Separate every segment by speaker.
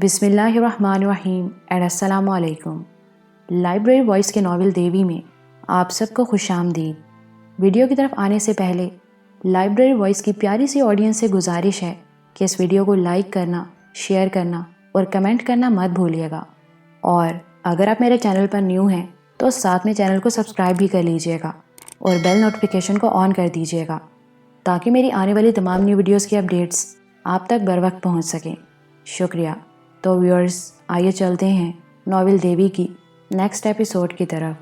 Speaker 1: بسم اللہ الرحمن الرحیم اینڈ السلام علیکم۔ لائبریری وائس کے ناول دیوی میں آپ سب کو خوش آمدید۔ ویڈیو کی طرف آنے سے پہلے لائبریری وائس کی پیاری سی آڈینس سے گزارش ہے کہ اس ویڈیو کو لائک کرنا، شیئر کرنا اور کمنٹ کرنا مت بھولیے گا، اور اگر آپ میرے چینل پر نیو ہیں تو ساتھ میں چینل کو سبسکرائب بھی کر لیجئے گا اور بیل نوٹیفیکیشن کو آن کر دیجئے گا تاکہ میری آنے والی تمام نیو ویڈیوز کی اپڈیٹس آپ تک بر وقت پہنچ سکیں۔ شکریہ۔ تو ویورز، آئیے چلتے ہیں ناول دیوی کی نیکسٹ ایپیسوڈ کی طرف۔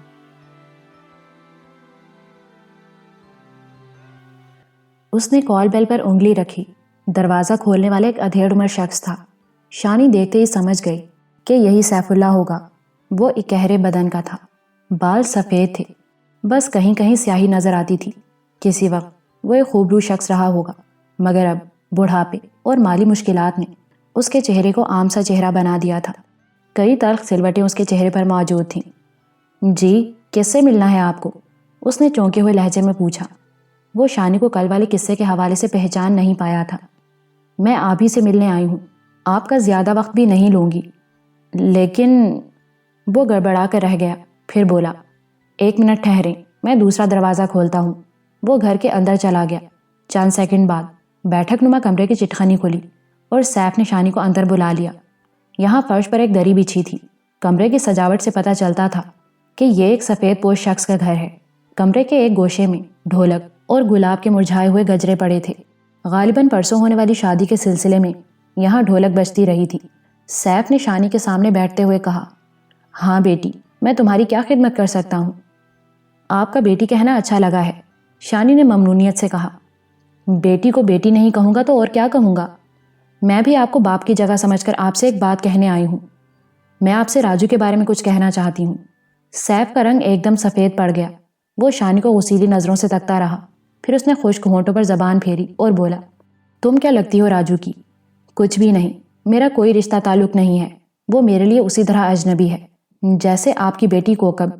Speaker 1: اس نے کال بیل پر انگلی رکھی۔ دروازہ کھولنے والا ایک ادھیڑ عمر شخص تھا۔ شانی دیکھتے ہی سمجھ گئی کہ یہی سیف اللہ ہوگا۔ وہ اکہرے بدن کا تھا، بال سفید تھے، بس کہیں کہیں سیاہی نظر آتی تھی۔ کسی وقت وہ ایک خوبرو شخص رہا ہوگا، مگر اب بڑھاپے اور مالی مشکلات نے اس کے چہرے کو عام سا چہرہ بنا دیا تھا۔ کئی تلخ سلوٹیں اس کے چہرے پر موجود تھیں۔ جی، کس سے ملنا ہے آپ کو؟ اس نے چونکے ہوئے لہجے میں پوچھا۔ وہ شانی کو کل والے قصے کے حوالے سے پہچان نہیں پایا تھا۔ میں آپ ہی سے ملنے آئی ہوں، آپ کا زیادہ وقت بھی نہیں لوں گی۔ لیکن وہ گڑبڑا کر رہ گیا، پھر بولا، 1 منٹ ٹھہریں، میں دوسرا دروازہ کھولتا ہوں۔ وہ گھر کے اندر چلا گیا۔ چند سیکنڈ بعد بیٹھک نما کمرے کی چٹخانی کھلی اور سیف نے شانی کو اندر بلا لیا۔ یہاں فرش پر ایک دری بچھی تھی۔ کمرے کی سجاوٹ سے پتہ چلتا تھا کہ یہ ایک سفید پوش شخص کا گھر ہے۔ کمرے کے ایک گوشے میں ڈھولک اور گلاب کے مرجھائے ہوئے گجرے پڑے تھے۔ غالباً پرسوں ہونے والی شادی کے سلسلے میں یہاں ڈھولک بجتی رہی تھی۔ سیف نے شانی کے سامنے بیٹھتے ہوئے کہا، ہاں بیٹی، میں تمہاری کیا خدمت کر سکتا ہوں؟ آپ کا بیٹی کہنا اچھا لگا ہے، شانی نے ممنونیت سے کہا۔ بیٹی کو بیٹی نہیں کہوں گا تو اور کیا کہوں گا؟ میں بھی آپ کو باپ کی جگہ سمجھ کر آپ سے ایک بات کہنے آئی ہوں۔ میں آپ سے راجو کے بارے میں کچھ کہنا چاہتی ہوں۔ سیف کا رنگ ایک دم سفید پڑ گیا۔ وہ شانی کو غصیلی نظروں سے تکتا رہا، پھر اس نے خشک ہونٹوں پر زبان پھیری اور بولا، تم کیا لگتی ہو راجو کی؟ کچھ بھی نہیں، میرا کوئی رشتہ تعلق نہیں ہے۔ وہ میرے لیے اسی طرح اجنبی ہے جیسے آپ کی بیٹی کوکب۔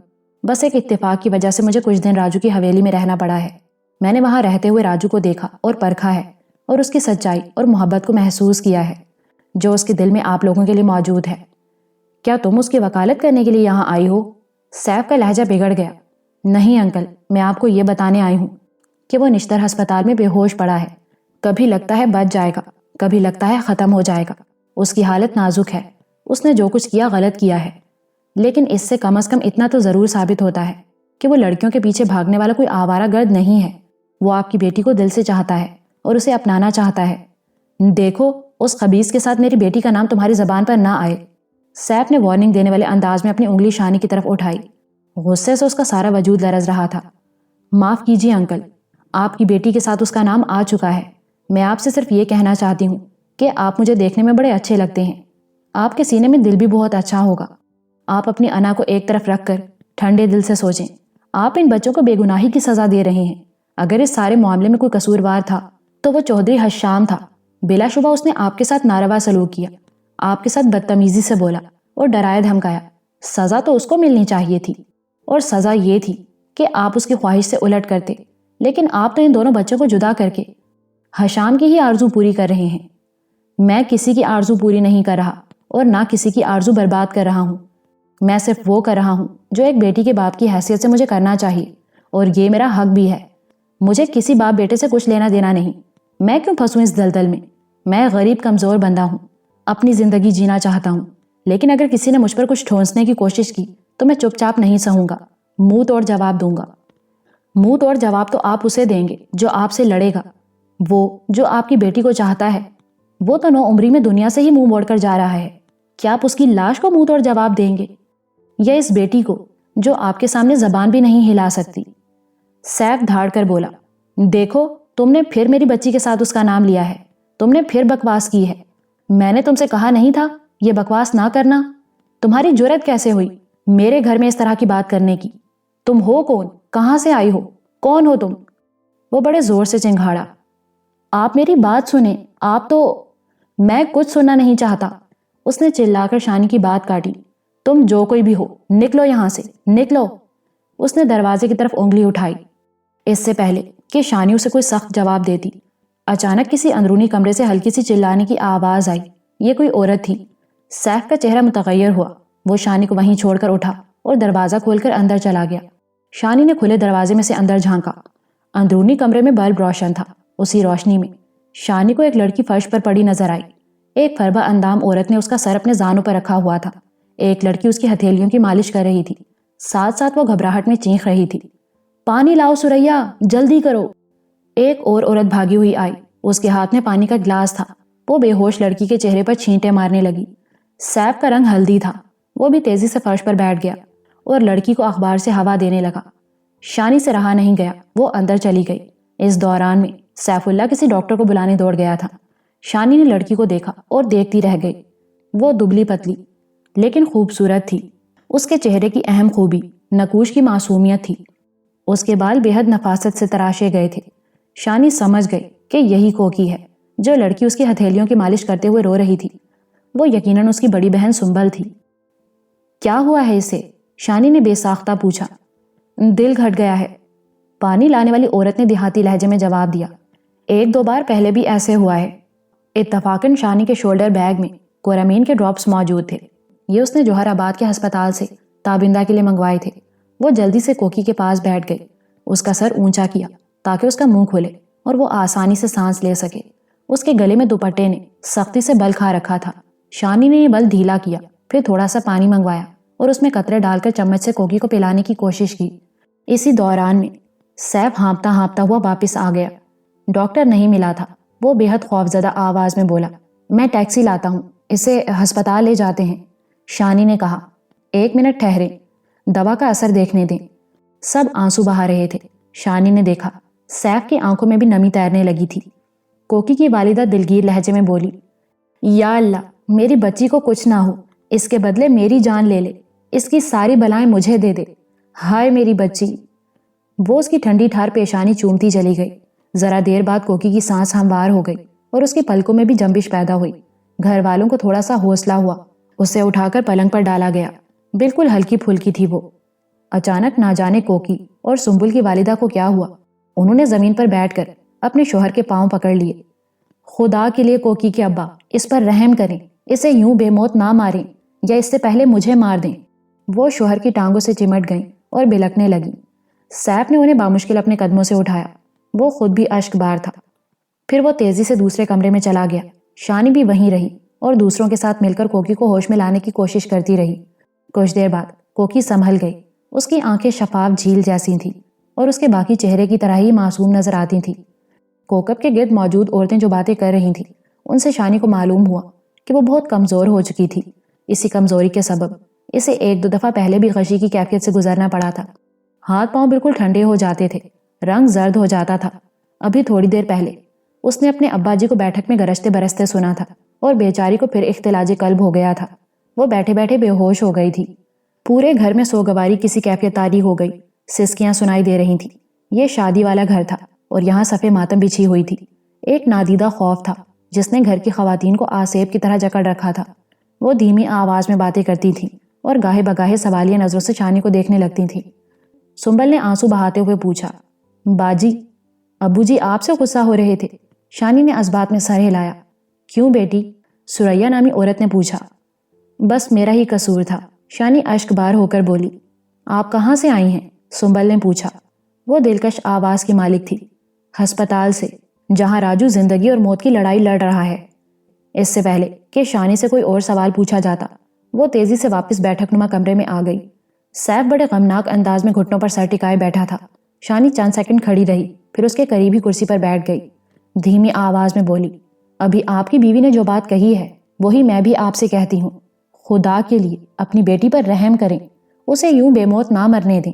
Speaker 1: بس ایک اتفاق کی وجہ سے مجھے کچھ دن راجو کی حویلی میں رہنا پڑا ہے۔ میں نے وہاں رہتے ہوئے راجو کو دیکھا اور پرکھا ہے، اور اس کی سچائی اور محبت کو محسوس کیا ہے جو اس کے دل میں آپ لوگوں کے لیے موجود ہے۔ کیا تم اس کی وکالت کرنے کے لیے یہاں آئی ہو؟ سیف کا لہجہ بگڑ گیا۔ نہیں انکل، میں آپ کو یہ بتانے آئی ہوں کہ وہ نشتر ہسپتال میں بے ہوش پڑا ہے۔ کبھی لگتا ہے بچ جائے گا، کبھی لگتا ہے ختم ہو جائے گا۔ اس کی حالت نازک ہے۔ اس نے جو کچھ کیا غلط کیا ہے، لیکن اس سے کم از کم اتنا تو ضرور ثابت ہوتا ہے کہ وہ لڑکیوں کے پیچھے بھاگنے والا کوئی آوارہ گرد نہیں ہے۔ وہ آپ کی بیٹی کو دل سے چاہتا ہے اور اسے اپنانا چاہتا ہے۔ دیکھو، اس خبیث کے ساتھ میری بیٹی کا نام تمہاری زبان پر نہ آئے۔ سیف نے وارننگ دینے والے انداز میں اپنی انگلی شانی کی طرف اٹھائی۔ غصے سے اس کا سارا وجود لرز رہا تھا۔ معاف کیجیے انکل، آپ کی بیٹی کے ساتھ اس کا نام آ چکا ہے۔ میں آپ سے صرف یہ کہنا چاہتی ہوں کہ آپ مجھے دیکھنے میں بڑے اچھے لگتے ہیں۔ آپ کے سینے میں دل بھی بہت اچھا ہوگا۔ آپ اپنی انا کو ایک طرف رکھ کر ٹھنڈے دل سے سوچیں۔ آپ ان بچوں کو بے گناہی کی سزا دے رہے ہیں۔ اگر اس سارے معاملے میں کوئی قصوروار تھا تو وہ چودھری حشام تھا۔ بلا شبہ اس نے آپ کے ساتھ ناروا سلوک کیا، آپ کے ساتھ بدتمیزی سے بولا اور ڈرایا دھمکایا۔ سزا تو اس کو ملنی چاہیے تھی، اور سزا یہ تھی کہ آپ اس کی خواہش سے الٹ کرتے، لیکن آپ تو ان دونوں بچوں کو جدا کر کے حشام کی ہی آرزو پوری کر رہے ہیں۔ میں کسی کی آرزو پوری نہیں کر رہا اور نہ کسی کی آرزو برباد کر رہا ہوں۔ میں صرف وہ کر رہا ہوں جو ایک بیٹی کے باپ کی حیثیت سے مجھے کرنا چاہیے، اور یہ میرا حق بھی ہے۔ مجھے کسی باپ بیٹے سے کچھ لینا دینا نہیں۔ میں کیوں پھنسوں اس دلدل میں؟ میں غریب کمزور بندہ ہوں، اپنی زندگی جینا چاہتا ہوں، لیکن اگر کسی نے مجھ پر کچھ ٹھونسنے کی کوشش کی تو میں چپ چاپ نہیں سہوں گا، منہ توڑ جواب دوں گا۔ منہ توڑ جواب تو آپ اسے دیں گے جو آپ سے لڑے گا، وہ جو آپ کی بیٹی کو چاہتا ہے۔ وہ تو 9 عمری میں دنیا سے ہی منہ موڑ کر جا رہا ہے۔ کیا آپ اس کی لاش کو منہ توڑ جواب دیں گے، یا اس بیٹی کو جو آپ کے سامنے زبان بھی نہیں ہلا سکتی؟ سیف دھاڑ کر بولا، دیکھو، تم نے پھر میری بچی کے ساتھ اس کا نام لیا ہے۔ تم نے پھر بکواس کی ہے۔ میں نے تم سے کہا نہیں تھا یہ بکواس نہ کرنا؟ تمہاری جرأت کیسے ہوئی میرے گھر میں اس طرح کی بات کرنے کی؟ تم ہو کون؟ کہاں سے آئی ہو؟ کون ہو تم؟ وہ بڑے زور سے چنگھاڑا۔ آپ میری بات سنیں، آپ تو… میں کچھ سننا نہیں چاہتا، اس نے چلا کر شانی کی بات کاٹی۔ تم جو کوئی بھی ہو، نکلو یہاں سے، نکلو۔ اس نے دروازے کی طرف انگلی اٹھائی۔ اس سے پہلے کہ شانی اسے کوئی سخت جواب دیتی، اچانک کسی اندرونی کمرے سے ہلکی سی چلانے کی آواز آئی۔ یہ کوئی عورت تھی۔ سیف کا چہرہ متغیر ہوا. وہ شانی کو وہیں چھوڑ کر اٹھا اور دروازہ کھول کر اندر چلا گیا. شانی نے کھلے دروازے میں سے اندر جھانکا. اندرونی کمرے میں بلب روشن تھا. اسی روشنی میں شانی کو ایک لڑکی فرش پر پڑی نظر آئی. ایک فربہ اندام عورت نے اس کا سر اپنے زانوں پر رکھا ہوا تھا. ایک لڑکی اس کی ہتھیلیوں کی مالش کر رہی تھی. ساتھ ساتھ وہ گھبراہٹ میں چیخ رہی تھی. پانی لاؤ سریا، جلدی کرو. ایک اور عورت بھاگی ہوئی آئی. اس کے ہاتھ میں پانی کا گلاس تھا. وہ بے ہوش لڑکی کے چہرے پر چھینٹے مارنے لگی. سیف کا رنگ ہلدی تھا. وہ بھی تیزی سے فرش پر بیٹھ گیا اور لڑکی کو اخبار سے ہوا دینے لگا. شانی سے رہا نہیں گیا. وہ اندر چلی گئی. اس دوران میں سیف اللہ کسی ڈاکٹر کو بلانے دوڑ گیا تھا. شانی نے لڑکی کو دیکھا اور دیکھتی رہ گئی. وہ دبلی پتلی لیکن خوبصورت تھی. اس کے چہرے کی اہم خوبی نقوش کی معصومیت تھی. اس کے بال بے حد نفاست سے تراشے گئے تھے. شانی سمجھ گئی کہ یہی کوکی ہے جو لڑکی اس کی ہتھیلیوں کی مالش کرتے ہوئے رو رہی تھی. وہ یقیناً اس کی بڑی بہن سنبل تھی. کیا ہوا ہے اسے؟ شانی نے بے ساختہ پوچھا. دل گھٹ گیا ہے، پانی لانے والی عورت نے دیہاتی لہجے میں جواب دیا. ایک دو بار پہلے بھی ایسے ہوا ہے. اتفاقاً شانی کے شولڈر بیگ میں کورامین کے ڈراپس موجود تھے. یہ اس نے جوہر آباد کے ہسپتال سے تابندہ کے لیے منگوائے تھے. وہ جلدی سے کوکی کے پاس بیٹھ گئی. اس کا سر اونچا کیا تاکہ اس کا منہ کھلے اور وہ آسانی سے سانس لے سکے. اس کے گلے میں دوپٹے نے سختی سے بل کھا رکھا تھا. شانی نے یہ بل ڈھیلا کیا، پھر تھوڑا سا پانی منگوایا اور اس میں قطرے ڈال کر چمچ سے کوکی کو پلانے کی کوشش کی. اسی دوران میں سیف ہانپتا ہانپتا ہوا واپس آ گیا. ڈاکٹر نہیں ملا تھا. وہ بے حد خوفزدہ آواز میں بولا. میں ٹیکسی لاتا ہوں، اسے ہسپتال لے جاتے ہیں. شانی نے کہا. ایک منٹ ٹھہرے، دوا کا اثر دیکھنے دیں. سب آنسو بہا رہے تھے. شانی نے دیکھا سیف کی آنکھوں میں بھی نمی تیرنے لگی تھی. کوکی کی والدہ دلگیر لہجے میں بولی. یا اللہ، میری بچی کو کچھ نہ ہو، اس کے بدلے میری جان لے لے. اس کی ساری بلائیں مجھے دے دے. ہائے میری بچی. وہ اس کی ٹھنڈی ٹھار پیشانی چومتی چلی گئی. ذرا دیر بعد کوکی کی سانس ہموار ہو گئی اور اس کی پلکوں میں بھی جنبش پیدا ہوئی. گھر والوں کو تھوڑا سا حوصلہ ہوا. اسے اٹھا کر پلنگ پر ڈالا گیا. بالکل ہلکی پھلکی تھی وہ. اچانک نہ جانے کوکی اور سنبل کی والدہ کو کیا ہوا. انہوں نے زمین پر بیٹھ کر اپنے شوہر کے پاؤں پکڑ لیے. خدا کے لیے کوکی کے ابا، اس پر رحم کریں، اسے یوں بے موت نہ ماریں یا اس سے پہلے مجھے مار دیں. وہ شوہر کی ٹانگوں سے چمٹ گئیں اور بلکنے لگیں. سیف نے انہیں بامشکل اپنے قدموں سے اٹھایا. وہ خود بھی اشک بار تھا. پھر وہ تیزی سے دوسرے کمرے میں چلا گیا. شانی بھی وہیں رہی اور دوسروں کے ساتھ مل کر کوکی کو ہوش میں لانے کی کوشش کرتی رہی. کچھ دیر بعد کوکی سنبھل گئی. اس کی آنکھیں شفاف جھیل جیسی تھیں اور اس کے باقی چہرے کی طرح ہی معصوم نظر آتی تھیں. کوکب کے گرد موجود عورتیں جو باتیں کر رہی تھیں ان سے شانی کو معلوم ہوا کہ وہ بہت کمزور ہو چکی تھی. اسی کمزوری کے سبب اسے ایک دو دفعہ پہلے بھی غشی کی کیفیت سے گزرنا پڑا تھا. ہاتھ پاؤں بالکل ٹھنڈے ہو جاتے تھے، رنگ زرد ہو جاتا تھا. ابھی تھوڑی دیر پہلے اس نے اپنے ابا جی کو بیٹھک میں گرجتے برستے سنا تھا اور بیچاری کو پھر اختلاج قلب ہو گیا تھا. وہ بیٹھے بیٹھے بے ہوش ہو گئی تھی. پورے گھر میں سوگواری کسی کیفیت تاری ہو گئی. سسکیاں سنائی دے رہی تھیں. یہ شادی والا گھر تھا اور یہاں صفے ماتم بچھی ہوئی تھی. ایک نادیدہ خوف تھا جس نے گھر کی خواتین کو آسیب کی طرح جکڑ رکھا تھا. وہ دھیمی آواز میں باتیں کرتی تھیں اور گاہے بگاہے سوالیہ نظروں سے شانی کو دیکھنے لگتی تھیں. سنبل نے آنسو بہاتے ہوئے پوچھا. باجی، ابو جی آپ سے غصہ ہو رہے تھے؟ شانی نے اسبات میں سر ہلایا. کیوں بیٹی؟ سریا نامی عورت نے پوچھا. بس میرا ہی قصور تھا، شانی اشک بار ہو کر بولی. آپ کہاں سے آئی ہیں؟ سنبل نے پوچھا. وہ دلکش آواز کی مالک تھی. ہسپتال سے، جہاں راجو زندگی اور موت کی لڑائی لڑ رہا ہے. اس سے پہلے کہ شانی سے کوئی اور سوال پوچھا جاتا وہ تیزی سے واپس بیٹھک نما کمرے میں آ گئی. سیف بڑے غمناک انداز میں گھٹنوں پر سر ٹکائے بیٹھا تھا. شانی چند سیکنڈ کھڑی رہی، پھر اس کے قریب ہی کرسی پر بیٹھ گئی. دھیمی آواز میں بولی. ابھی آپ کی بیوی نے جو بات کہی ہے وہی میں بھی آپ سے کہتی ہوں. خدا کے لیے اپنی بیٹی پر رحم کریں، اسے یوں بے موت نہ مرنے دیں.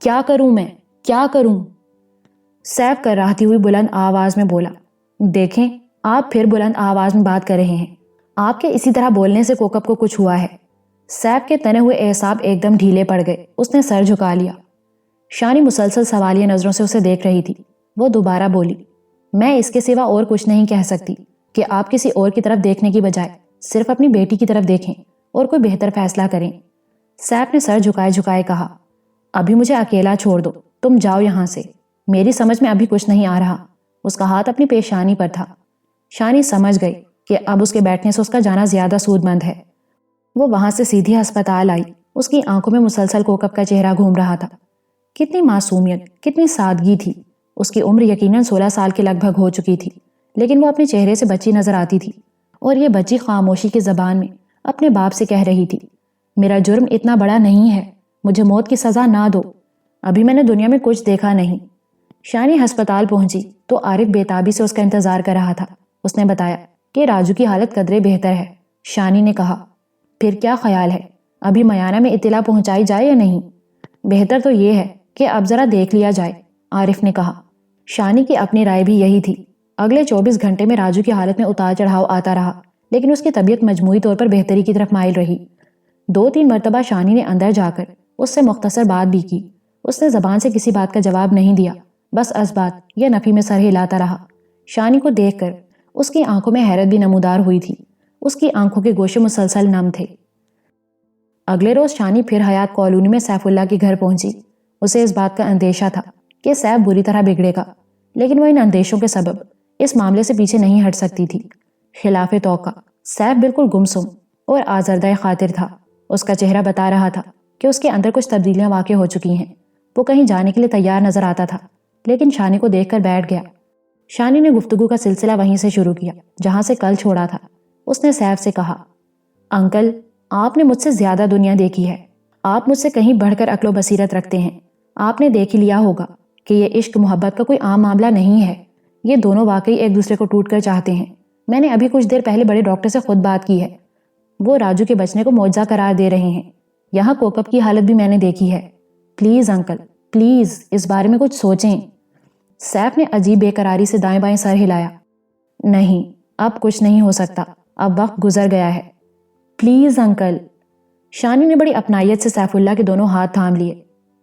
Speaker 1: کیا کروں میں، کیا کروں؟ سیف کراہتی ہوئی بلند آواز میں بولا. دیکھیں، آپ پھر بلند آواز میں بات کر رہے ہیں. آپ کے اسی طرح بولنے سے کوکب کو کچھ ہوا ہے. سیف کے تنے ہوئے اعصاب ایک دم ڈھیلے پڑ گئے. اس نے سر جھکا لیا. شانی مسلسل سوالیہ نظروں سے اسے دیکھ رہی تھی. وہ دوبارہ بولی. میں اس کے سوا اور کچھ نہیں کہہ سکتی کہ آپ کسی اور کی طرف دیکھنے کی بجائے صرف اپنی بیٹی کی طرف دیکھیں اور کوئی بہتر فیصلہ کریں. سیف نے سر جھکائے جھکائے کہا. ابھی مجھے اکیلا چھوڑ دو، تم جاؤ یہاں سے، میری سمجھ میں ابھی کچھ نہیں آ رہا. اس کا ہاتھ اپنی پیشانی پر تھا. شانی سمجھ گئی کہ اب اس کے بیٹھنے سے اس کا جانا زیادہ سود مند ہے. وہ وہاں سے سیدھی ہسپتال آئی۔ اس کی آنکھوں میں مسلسل کوکب کا چہرہ گھوم رہا تھا۔ کتنی معصومیت، کتنی سادگی تھی۔ اس کی عمر یقیناً 16 سال کے لگ بھگ ہو چکی تھی، لیکن وہ اپنے چہرے سے بچی نظر آتی تھی، اور یہ بچی خاموشی کی زبان میں اپنے باپ سے کہہ رہی تھی، میرا جرم اتنا بڑا نہیں ہے، مجھے موت کی سزا نہ دو، ابھی میں نے دنیا میں کچھ دیکھا نہیں۔ شانی ہسپتال پہنچی تو عارف بےتابی سے اس کا انتظار کر رہا تھا۔ اس نے بتایا کہ راجو کی حالت قدرے بہتر ہے۔ شانی نے کہا، پھر کیا خیال ہے، ابھی میانہ میں اطلاع پہنچائی جائے یا نہیں؟ بہتر تو یہ ہے کہ اب ذرا دیکھ لیا جائے، عارف نے کہا۔ شانی کی اپنی رائے بھی یہی تھی۔ اگلے 24 گھنٹے میں راجو کی حالت میں اتار چڑھاؤ آتا رہا، لیکن اس کی طبیعت مجموعی طور پر بہتری کی طرف مائل رہی۔ 2-3 مرتبہ شانی نے اندر جا کر اس سے مختصر بات بھی کی۔ اس نے زبان سے کسی بات کا جواب نہیں دیا، بس اسبات یا نفی میں سر ہلاتا رہا۔ شانی کو دیکھ کر اس کی آنکھوں میں حیرت بھی نمودار ہوئی تھی۔ اس کی آنکھوں کے گوشے مسلسل نم تھے۔ اگلے روز شانی پھر حیات کالونی میں سیف اللہ کے گھر پہنچی۔ اسے اس بات کا اندیشہ تھا کہ سیف بری طرح بگڑے گا، لیکن وہ ان اندیشوں کے سبب اس معاملے سے پیچھے نہیں ہٹ سکتی تھی۔ خلاف توقع سیف بالکل گمسم اور آزردہ خاطر تھا۔ اس کا چہرہ بتا رہا تھا کہ اس کے اندر کچھ تبدیلیاں واقع ہو چکی ہیں۔ وہ کہیں جانے کے لیے تیار نظر آتا تھا، لیکن شانی کو دیکھ کر بیٹھ گیا۔ شانی نے گفتگو کا سلسلہ وہیں سے شروع کیا جہاں سے کل چھوڑا تھا۔ اس نے سیف سے کہا، انکل، آپ نے مجھ سے زیادہ دنیا دیکھی ہے، آپ مجھ سے کہیں بڑھ کر عقل و بصیرت رکھتے ہیں۔ آپ نے دیکھ ہی لیا ہوگا کہ یہ عشق محبت کا کوئی عام معاملہ نہیں ہے، یہ دونوں واقعی ایک دوسرے کو ٹوٹ کر چاہتے ہیں۔ میں نے ابھی کچھ دیر پہلے بڑے ڈاکٹر سے خود بات کی ہے، وہ راجو کے بچنے کو معجزہ قرار دے رہے ہیں۔ یہاں کوکب کی حالت بھی میں نے دیکھی ہے۔ پلیز انکل، پلیز اس بارے میں کچھ سوچیں۔ سیف نے عجیب بے قراری سے دائیں بائیں سر ہلایا۔ نہیں، اب کچھ نہیں ہو سکتا، اب وقت گزر گیا ہے۔ Please uncle. شانی نے بڑی اپنائیت سے سیف اللہ کے دونوں ہاتھ تھام لیے۔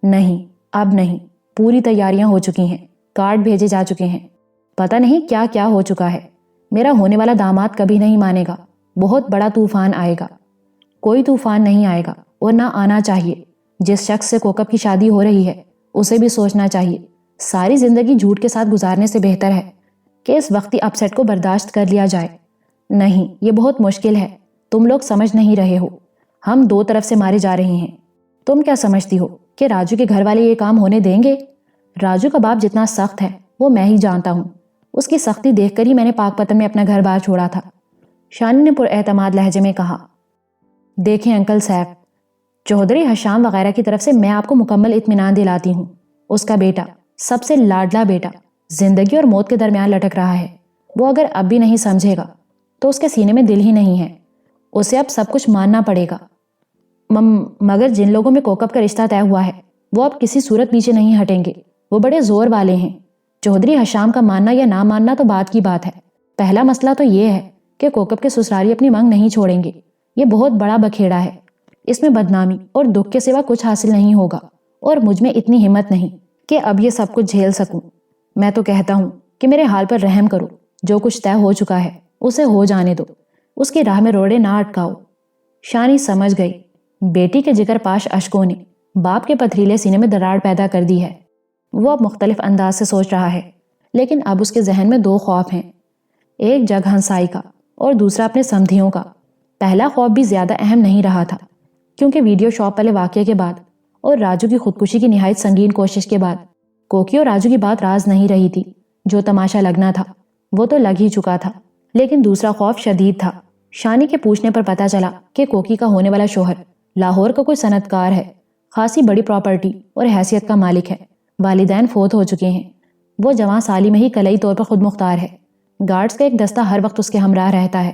Speaker 1: نہیں، اب نہیں، پوری تیاریاں ہو چکی ہیں، کارڈ بھیجے جا چکے ہیں، پتہ نہیں کیا کیا ہو چکا ہے۔ میرا ہونے والا داماد کبھی نہیں مانے گا، بہت بڑا طوفان آئے گا۔ کوئی طوفان نہیں آئے گا اور نہ آنا چاہیے۔ جس شخص سے کوکب کی شادی ہو رہی ہے اسے بھی سوچنا چاہیے، ساری زندگی جھوٹ کے ساتھ گزارنے سے بہتر ہے کہ اس وقتی اپسیٹ کو برداشت کر لیا جائے۔ نہیں، یہ بہت مشکل ہے، تم لوگ سمجھ نہیں رہے ہو، ہم دو طرف سے مارے جا رہے ہیں۔ تم کیا سمجھتی ہو کہ راجو کے گھر والے یہ کام ہونے دیں گے؟ راجو کا باپ جتنا سخت ہے وہ میں ہی جانتا ہوں، اس کی سختی دیکھ کر ہی میں نے پاک پتن میں اپنا گھر بار چھوڑا تھا۔ شانی نے پر اعتماد لہجے میں کہا، دیکھیں انکل سیف، چودھری حشام وغیرہ کی طرف سے میں آپ کو مکمل اطمینان دلاتی ہوں، اس کا بیٹا، سب سے لاڈلا بیٹا، زندگی اور موت کے درمیان لٹک رہا ہے۔ وہ اگر اب بھی نہیں سمجھے گا تو اس کے سینے میں دل ہی نہیں ہے، اسے اب سب کچھ ماننا پڑے گا۔ مگر جن لوگوں میں کوکب کا رشتہ طے ہوا ہے وہ اب کسی صورت پیچھے نہیں ہٹیں گے، وہ بڑے زور والے ہیں۔ چودھری حشام کا ماننا یا نہ ماننا تو بات کی بات ہے، پہلا مسئلہ تو یہ ہے کہ کوکب کے سسرالی اپنی مانگ نہیں چھوڑیں گے۔ یہ بہت بڑا بکھیڑا ہے، اس میں بدنامی اور دکھ کے سوا کچھ حاصل نہیں ہوگا، اور مجھ میں اتنی ہمت نہیں کہ اب یہ سب کچھ جھیل سکوں۔ میں تو کہتا ہوں کہ میرے حال پر رحم کرو، جو کچھ طے ہو چکا ہے اسے ہو جانے دو، اس کی راہ میں روڑے نہ اٹکاؤ۔ شانی سمجھ گئی، بیٹی کے جگر پاش اشکوں نے باپ کے پتھریلے سینے میں دراڑ پیدا کر دی ہے۔ وہ اب مختلف انداز سے سوچ رہا ہے، لیکن اب اس کے ذہن میں دو خوف ہیں، ایک جگ ہنسائی کا اور دوسرا اپنے سمدھیوں کا۔ پہلا خوف بھی زیادہ اہم نہیں رہا تھا، کیونکہ ویڈیو شاپ والے واقعے کے بعد اور راجو کی خودکشی کی نہایت سنگین کوشش کے بعد کوکی اور راجو کی بات راز نہیں رہی تھی۔ جو تماشا لگنا تھا وہ تو لگ ہی چکا تھا، لیکن دوسرا خوف شدید تھا۔ شانی کے پوچھنے پر پتا چلا کہ کوکی کا ہونے والا شوہر لاہور کا کوئی صنعت کار ہے، خاصی بڑی پراپرٹی اور حیثیت کا مالک ہے، والدین فوت ہو چکے ہیں، وہ جوان سالی میں ہی کلئی طور پر خود مختار ہے، گارڈز کا ایک دستہ ہر وقت اس کے ہمراہ رہتا ہے۔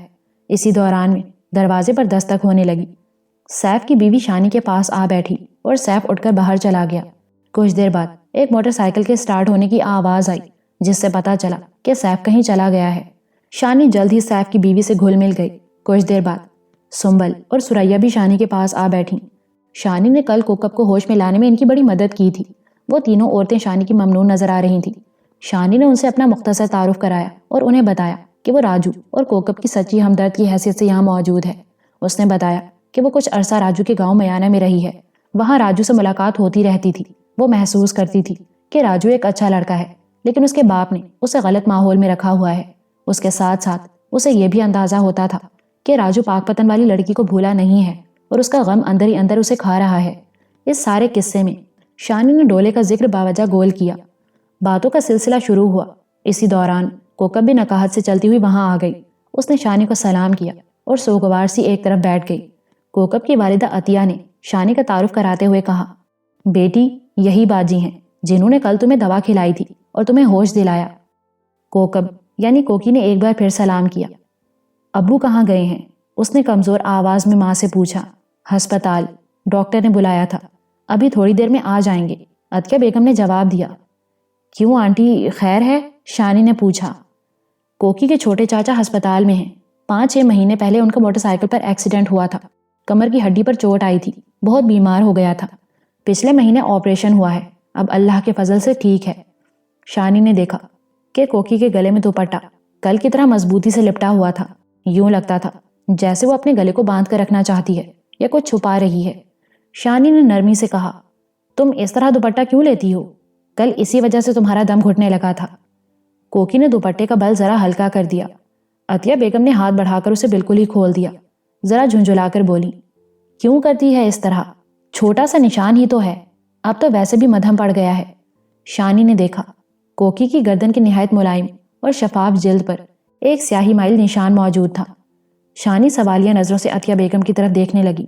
Speaker 1: اسی دوران میں دروازے پر دستک ہونے لگی۔ سیف کی بیوی شانی کے پاس آ بیٹھی اور سیف اٹھ کر باہر چلا گیا۔ کچھ دیر بعد ایک موٹر سائیکل کے سٹارٹ ہونے کی آواز آئی، جس سے پتا چلا کہ سیف کہیں چلا گیا ہے۔ شانی جلد ہی سیف کی بیوی سے گھل مل گئی۔ کچھ دیر بعد سنبل اور سریا بھی شانی کے پاس آ بیٹھی۔ شانی نے کل کوکب کو ہوش میں لانے میں ان کی بڑی مدد کی تھی۔ وہ تینوں عورتیں شانی کی ممنون نظر آ رہی تھیں۔ شانی نے ان سے اپنا مختصر تعارف کرایا اور انہیں بتایا کہ وہ راجو اور کوکب کی سچی ہمدرد کی حیثیت سے یہاں موجود ہے۔ اس نے بتایا کہ وہ کچھ عرصہ راجو کے گاؤں میانہ میں رہی ہے، وہاں راجو سے ملاقات ہوتی رہتی تھی۔ وہ محسوس کرتی تھی کہ راجو ایک اچھا لڑکا ہے، لیکن اس کے باپ نے اسے غلط ماحول میں رکھا ہوا ہے۔ اس کے ساتھ ساتھ اسے یہ بھی اندازہ ہوتا تھا کہ راجو پاک پتن والی لڑکی کو بھولا نہیں ہے اور اس کا غم اندر ہی اندر اسے کھا رہا ہے۔ اس سارے قصے میں شانی نے ڈولے کا ذکر باوجہ گول کیا۔ باتوں کا سلسلہ شروع ہوا۔ اسی دوران کوکب بھی نکاہت سے چلتی ہوئی وہاں آ گئی۔ اس نے شانی کو سلام کیا اور سوگوار سی ایک طرف بیٹھ گئی۔ کوکب کی والدہ عطیہ نے شانی کا تعارف کراتے ہوئے کہا، بیٹی یہی باجی ہیں جنہوں نے کل تمہیں دوا کھلائی تھی اور تمہیں ہوش دلایا۔ کوکب یعنی کوکی نے ایک بار پھر سلام کیا۔ ابو کہاں گئے ہیں؟ اس نے کمزور آواز میں ماں سے پوچھا۔ ہسپتال، ڈاکٹر نے بلایا تھا، ابھی تھوڑی دیر میں آ جائیں گے، عطیہ بیگم نے جواب دیا۔ کیوں آنٹی، خیر ہے؟ شانی نے پوچھا۔ کوکی کے چھوٹے چاچا ہسپتال میں ہیں۔ 5-6 مہینے پہلے ان کا موٹر سائیکل پر ایکسیڈنٹ ہوا تھا، کمر کی ہڈی پر چوٹ آئی تھی، بہت بیمار ہو گیا تھا، پچھلے مہینے آپریشن ہوا ہے، اب اللہ کے فضل سے ٹھیک ہے۔ شانی نے دیکھا کہ کوکی کے گلے میں دوپٹہ کل کی طرح مضبوطی سے لپٹا ہوا تھا، یوں لگتا تھا جیسے وہ اپنے گلے کو باندھ کر رکھنا چاہتی ہے یا کچھ چھپا رہی ہے۔ شانی نے نرمی سے کہا، تم اس طرح دوپٹہ کیوں لیتی ہو؟ کل اسی وجہ سے تمہارا دم گھٹنے لگا تھا۔ کوکی نے دوپٹے کا بل ذرا ہلکا کر دیا۔ عطیہ بیگم نے ہاتھ بڑھا کر اسے بالکل ہی کھول دیا، ذرا جھنجھلا کر بولی، کیوں کرتی ہے اس طرح؟ چھوٹا سا نشان ہی تو ہے، اب تو ویسے بھی مدھم پڑ گیا ہے۔ شانی نے دیکھا کوکی کی گردن کی نہایت ملائم اور شفاف جلد پر ایک سیاہی مائل نشان موجود تھا۔ شانی سوالیہ نظروں سے عطیہ بیگم کی طرف دیکھنے لگی۔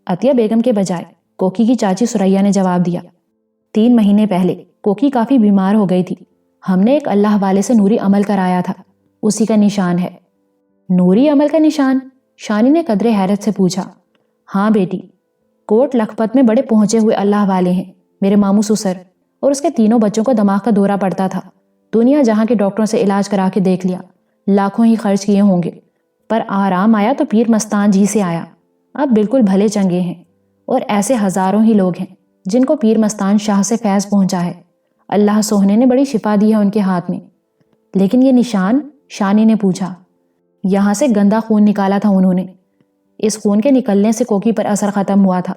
Speaker 1: عطیہ بیگم کے بجائے کوکی کی چاچی سریا نے جواب دیا، 3 مہینے پہلے کوکی کافی بیمار ہو گئی تھی، ہم نے ایک اللہ والے سے نوری عمل کرایا تھا، اسی کا نشان ہے۔ نوری عمل کا نشان؟ شانی نے قدرے حیرت سے پوچھا۔ ہاں بیٹی، کوٹ لکھپت میں بڑے پہنچے ہوئے اللہ والے ہیں، میرے ماموں سسر اور اس کے 3 بچوں کو دماغ کا دورہ پڑتا تھا، دنیا جہاں کے ڈاکٹروں سے علاج کرا کے دیکھ لیا، لاکھوں ہی خرچ کیے ہوں گے، پر آرام آیا تو پیر مستان جی سے آیا، اب بالکل بھلے چنگے ہیں، اور ایسے ہزاروں ہی لوگ ہیں جن کو پیر مستان شاہ سے فیض پہنچا ہے، اللہ سوہنے نے بڑی شفا دی ہے ان کے ہاتھ میں۔ لیکن یہ نشان؟ شانی نے پوچھا۔ یہاں سے گندا خون نکالا تھا انہوں نے، اس خون کے نکلنے سے کوکی پر اثر ختم ہوا تھا۔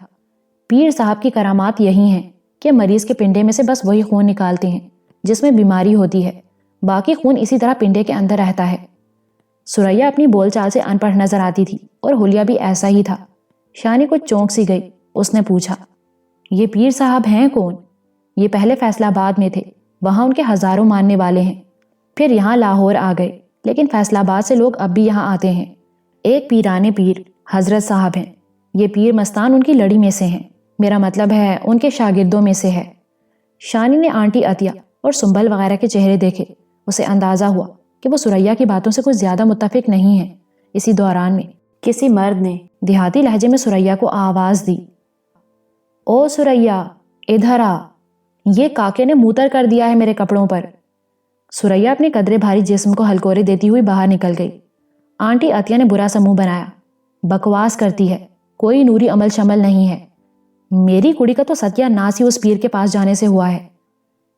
Speaker 1: پیر صاحب کی کرامات یہی ہیں کہ مریض کے پنڈے میں سے بس وہی خون نکالتے ہیں جس میں بیماری ہوتی ہے، باقی خون اسی طرح پنڈے کے اندر رہتا ہے۔ سریا اپنی بول چال سے ان پڑھ نظر آتی تھی اور حلیہ بھی ایسا ہی تھا۔ شانی کچھ چونک سی گئی، اس نے پوچھا، یہ پیر صاحب ہیں کون؟ یہ پہلے فیصلہ آباد میں تھے، وہاں ان کے ہزاروں ماننے والے ہیں، پھر یہاں لاہور آ گئے، لیکن فیصلہ آباد سے لوگ اب بھی یہاں آتے ہیں۔ ایک پیرانے پیر حضرت صاحب ہیں، یہ پیر مستان ان کی لڑی میں سے ہیں، میرا مطلب ہے ان کے شاگردوں میں سے ہے۔ شانی نے آنٹی عطیہ اور سنبل وغیرہ کے چہرے دیکھے، اسے اندازہ ہوا کہ وہ سریا کی باتوں سے کچھ زیادہ متفق نہیں ہیں۔ اسی دوران میں کسی مرد نے دیہاتی لہجے میں سریا کو آواز دی، او سریا ادھر آ، یہ کاکے نے موتر کر دیا ہے میرے کپڑوں پر۔ سریا اپنے قدرے بھاری جسم کو ہلکورے دیتی ہوئی باہر نکل گئی۔ آنٹی عطیہ نے برا سا منہ بنایا، بکواس کرتی ہے، کوئی نوری عمل شمل نہیں ہے، میری کڑی کا تو ستیہ ناس ہی اس پیر کے پاس جانے سے ہوا ہے،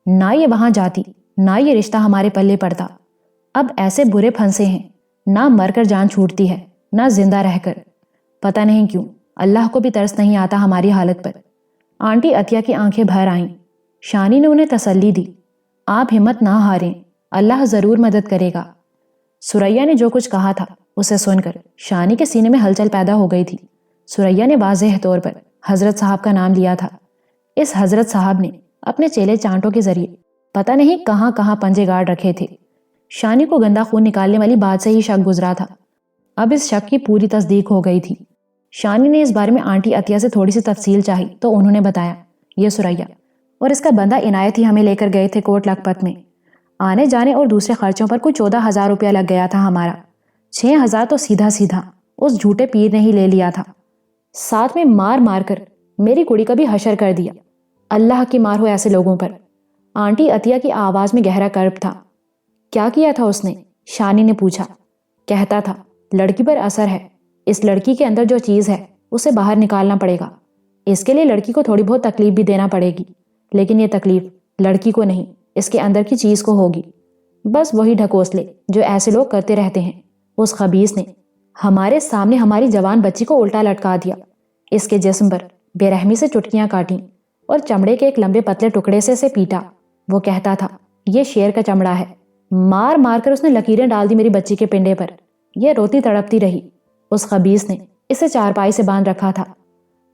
Speaker 1: نہ یہ وہاں جاتی نہ یہ رشتہ ہمارے پلے پڑتا، اب ایسے برے پھنسے ہیں، نہ مر کر جان چھوٹتی ہے نہ زندہ رہ کر، پتہ نہیں کیوں اللہ کو بھی ترس نہیں آتا ہماری حالت پر۔ آنٹی عطیہ کی آنکھیں بھر آئیں۔ شانی نے انہیں تسلی دی، آپ ہمت نہ ہاریں، اللہ ضرور مدد کرے گا۔ سریا نے جو کچھ کہا تھا اسے سن کر شانی کے سینے میں ہلچل پیدا ہو گئی تھی۔ سریا نے واضح طور پر حضرت صاحب کا نام لیا تھا۔ اس حضرت صاحب نے اپنے چیلے چانٹوں کے ذریعے پتہ نہیں کہاں کہاں پنجے گاڑ رکھے تھے۔ شانی کو گندا خون نکالنے والی بات سے ہی شک گزرا تھا، اب اس شک کی پوری تصدیق ہو گئی تھی۔ شانی نے اس بارے میں آنٹی عطیہ سے تھوڑی سی تفصیل چاہی تو انہوں نے بتایا، یہ سریا اور اس کا بندہ عنایت ہی ہمیں لے کر گئے تھے کوٹ لکھپت میں، آنے جانے اور دوسرے خرچوں پر کچھ 14,000 روپیہ لگ گیا تھا ہمارا، 6,000 تو سیدھا سیدھا اس جھوٹے پیر نے ہی لے لیا تھا، ساتھ میں مار مار کر میری کڑی کا بھی حشر کر دیا، اللہ کی مار ہو ایسے لوگوں پر۔ آنٹی عطیہ کی آواز میں گہرا کرب تھا۔ کیا کیا تھا اس نے؟ شانی نے پوچھا۔ کہتا تھا لڑکی پر اثر ہے، اس لڑکی کے اندر جو چیز ہے اسے باہر نکالنا پڑے گا، اس کے لیے لڑکی کو تھوڑی بہت تکلیف بھی دینا پڑے گی، لیکن یہ تکلیف لڑکی کو نہیں اس کے اندر کی چیز کو ہوگی، بس وہی ڈھکوسلے جو ایسے لوگ کرتے رہتے ہیں۔ اس خبیث نے ہمارے سامنے ہماری جوان بچی کو الٹا لٹکا دیا، اس کے جسم پر بے رحمی سے چٹکیاں کاٹیں اور چمڑے کے ایک لمبے پتلے ٹکڑے سے اسے پیٹا۔ وہ کہتا تھا یہ شیر کا چمڑا ہے، مار مار کر اس نے لکیریں ڈال دی میری بچی کے پنڈے پر، یہ روتی تڑپتی رہی۔ اس خبیث نے اسے چارپائی سے باندھ رکھا تھا،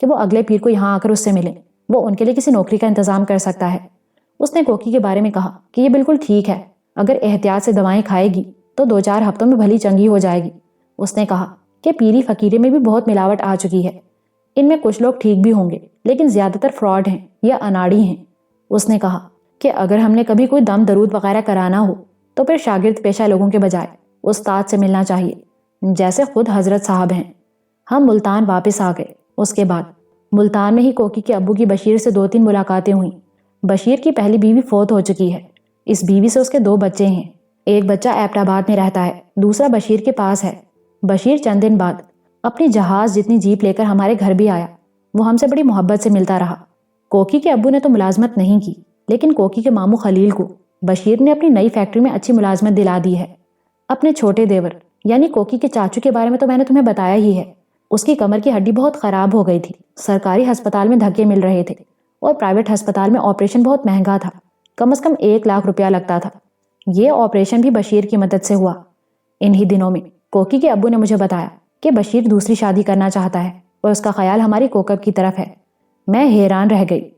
Speaker 1: کہ وہ اگلے پیر کو یہاں آ کر اس سے ملیں، وہ ان کے لیے کسی نوکری کا انتظام کر سکتا ہے۔ اس نے کوکی کے بارے میں کہا کہ یہ بالکل ٹھیک ہے، اگر احتیاط سے دوائیں کھائے گی تو 2-4 ہفتوں میں بھلی چنگی ہو جائے گی۔ اس نے کہا کہ پیری فقیرے میں بھی بہت ملاوٹ آ چکی ہے، ان میں کچھ لوگ ٹھیک بھی ہوں گے لیکن زیادہ تر فراڈ ہیں یا اناڑی ہیں۔ اس نے کہا کہ اگر ہم نے کبھی کوئی دم درود وغیرہ کرانا ہو تو پھر شاگرد پیشہ لوگوں کے بجائے استاد سے ملنا چاہیے، جیسے خود حضرت صاحب ہیں۔ ہم ملتان واپس آ گئے۔ اس کے بعد ملتان میں ہی کوکی کے ابو کی بشیر سے 2-3 ملاقاتیں ہوئیں۔ بشیر کی پہلی بیوی فوت ہو چکی ہے، اس بیوی سے اس کے 2 بچے ہیں، ایک بچہ ایبٹ آباد میں رہتا ہے، دوسرا بشیر کے پاس ہے۔ بشیر چند دن بعد اپنی جہاز جتنی جیپ لے کر ہمارے گھر بھی آیا، وہ ہم سے بڑی محبت سے ملتا رہا۔ کوکی کے ابو نے تو ملازمت نہیں کی، لیکن کوکی کے ماموں خلیل کو بشیر نے اپنی نئی فیکٹری میں اچھی ملازمت دلا دی ہے۔ اپنے چھوٹے دیور یعنی کوکی کے چاچو کے بارے میں تو میں نے تمہیں بتایا ہی ہے، اس کی کمر کی ہڈی بہت خراب ہو گئی تھی، سرکاری ہسپتال میں دھکے مل رہے تھے اور پرائیویٹ ہسپتال میں آپریشن بہت مہنگا تھا، کم از کم 1 لاکھ روپیہ لگتا تھا۔ یہ آپریشن بھی بشیر کی مدد سے ہوا۔ انہی دنوں میں کوکی کے ابو نے مجھے بتایا کہ بشیر دوسری شادی کرنا چاہتا ہے اور اس کا خیال ہماری کوکب کی طرف ہے۔ میں حیران رہ گئی،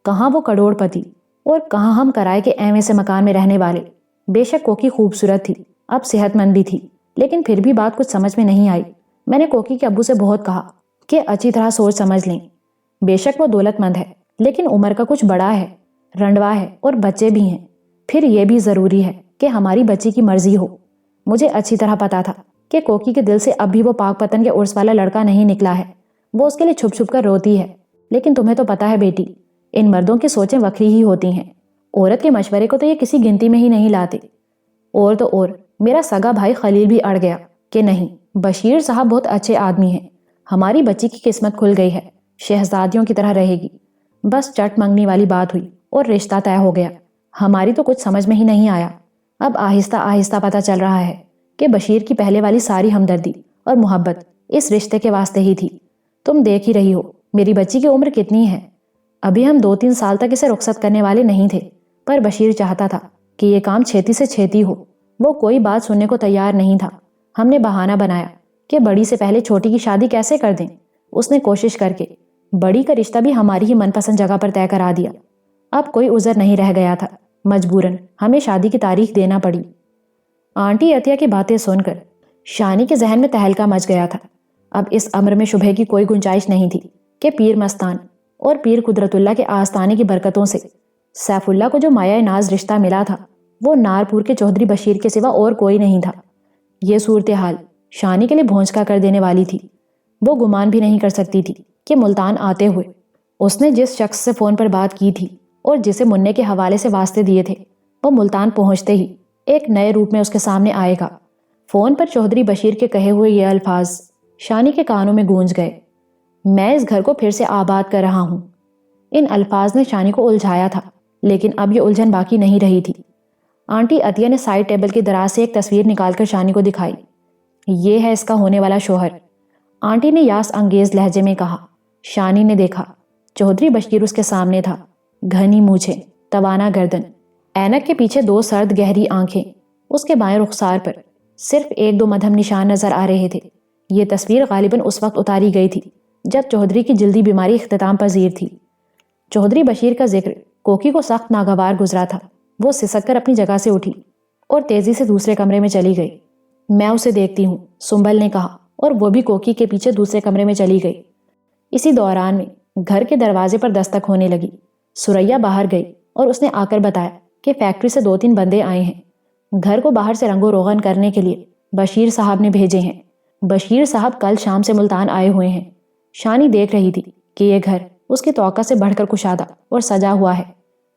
Speaker 1: کہاں وہ کروڑ پتی اور کہاں ہم کرائے کے ایویں سے مکان میں رہنے والے۔ بے شک کوکی خوبصورت تھی، اب صحت مند بھی تھی، لیکن پھر بھی بات کچھ سمجھ میں نہیں آئی۔ میں نے کوکی کے ابو سے بہت کہا کہ اچھی طرح سوچ سمجھ لیں، بے شک وہ دولت مند ہے لیکن عمر کا کچھ بڑا ہے، رنڈوا ہے اور بچے بھی ہیں، پھر یہ بھی ضروری ہے کہ ہماری بچی کی مرضی ہو۔ مجھے اچھی طرح پتا تھا کہ کوکی کے دل سے اب بھی وہ پاک پتن کے عرس والا لڑکا نہیں نکلا ہے، وہ اس کے لیے چھپ چھپ کر روتی ہے، لیکن تمہیں تو پتا ہے بیٹی، ان مردوں کی سوچیں وکری ہی ہوتی ہیں، عورت کے مشورے کو تو یہ کسی گنتی میں ہی نہیں لاتے۔ اور تو اور میرا سگا بھائی خلیل بھی اڑ گیا کہ نہیں، بشیر صاحب بہت اچھے آدمی ہیں، ہماری بچی کی قسمت کھل گئی ہے، شہزادیوں کی طرح رہے گی۔ بس چٹ منگنی والی بات ہوئی اور رشتہ طے ہو گیا۔ ہماری تو کچھ سمجھ میں ہی نہیں آیا، اب آہستہ آہستہ پتہ چل رہا ہے کہ بشیر کی پہلے والی ساری ہمدردی اور محبت اس رشتے کے واسطے ہی تھی۔ تم دیکھ ہی رہی ہو میری بچی کی عمر کتنی ہے، ابھی ہم 2-3 سال تک اسے رخصت کرنے والے نہیں تھے، پر بشیر چاہتا تھا کہ یہ کام چھیتی سے چھیتی ہو، وہ کوئی بات سننے کو تیار نہیں تھا۔ ہم نے بہانہ بنایا کہ بڑی سے پہلے چھوٹی کی شادی کیسے کر دیں، اس نے کوشش کر کے بڑی کا رشتہ بھی ہماری ہی من پسند جگہ پر طے کرا دیا۔ اب کوئی عذر نہیں رہ گیا تھا، مجبوراً ہمیں شادی کی تاریخ دینا پڑی۔ آنٹی عطیہ کی باتیں سن کر شانی کے ذہن میں تہلکہ مچ گیا تھا۔ اب اس امر میں شبہ کی کوئی گنجائش نہیں تھی کہ پیر مستان اور پیر قدرت اللہ کے آستانے کی برکتوں سے سیف اللہ کو جو مایہ ناز رشتہ ملا تھا وہ نارپور کے چودھری بشیر کے سوا اور کوئی نہیں تھا۔ یہ صورتحال شانی کے لیے بھونچکا کر دینے والی تھی۔ وہ گمان بھی نہیں کر سکتی تھی کہ ملتان آتے ہوئے اس نے جس شخص سے فون پر بات کی تھی اور جسے منع کے حوالے سے واسطے دیے تھے، وہ ملتان پہنچتے ہی ایک نئے روپ میں اس کے سامنے آئے گا۔ فون پر چودھری بشیر کے کہے ہوئے یہ الفاظ شانی کے کانوں میں گونج گئے، میں اس گھر کو پھر سے آباد کر رہا ہوں۔ ان الفاظ نے شانی کو الجھایا تھا، لیکن اب یہ الجھن باقی نہیں رہی تھی۔ آنٹی عطیہ نے سائڈ ٹیبل کی دراز سے ایک تصویر نکال کر شانی کو دکھائی۔ یہ ہے اس کا ہونے والا شوہر، آنٹی نے یاس انگیز لہجے میں کہا۔ شانی نے دیکھا چودھری بشیر اس کے سامنے تھا، گھنی مونچھیں، توانا گردن، اینک کے پیچھے 2 سرد گہری آنکھیں، اس کے بائیں رخسار پر صرف 1-2 مدھم نشان نظر آ رہے تھے۔ یہ تصویر غالباً اس وقت اتاری گئی تھی جب چودھری کی جلدی بیماری اختتام پذیر تھی۔ چودھری بشیر کا ذکر کوکی کو سخت ناگوار گزرا تھا۔ وہ سسک کر اپنی جگہ سے اٹھی اور تیزی سے دوسرے کمرے میں چلی گئی۔ میں اسے دیکھتی ہوں، سنبل نے کہا، اور وہ بھی کوکی کے پیچھے دوسرے کمرے میں چلی گئی۔ اسی دوران میں گھر کے دروازے پر دستک ہونے لگی۔ سریا باہر گئی اور اس نے آ کر بتایا کہ فیکٹری سے 2-3 بندے آئے ہیں، گھر کو باہر سے رنگ و روغن کرنے کے لیے بشیر صاحب نے بھیجے ہیں۔ بشیر صاحب کل شام سے ملتان آئے ہوئے ہیں۔ شانی دیکھ رہی تھی کہ یہ گھر اس کی توقع سے بڑھ کر کشادہ اور سجا ہوا ہے۔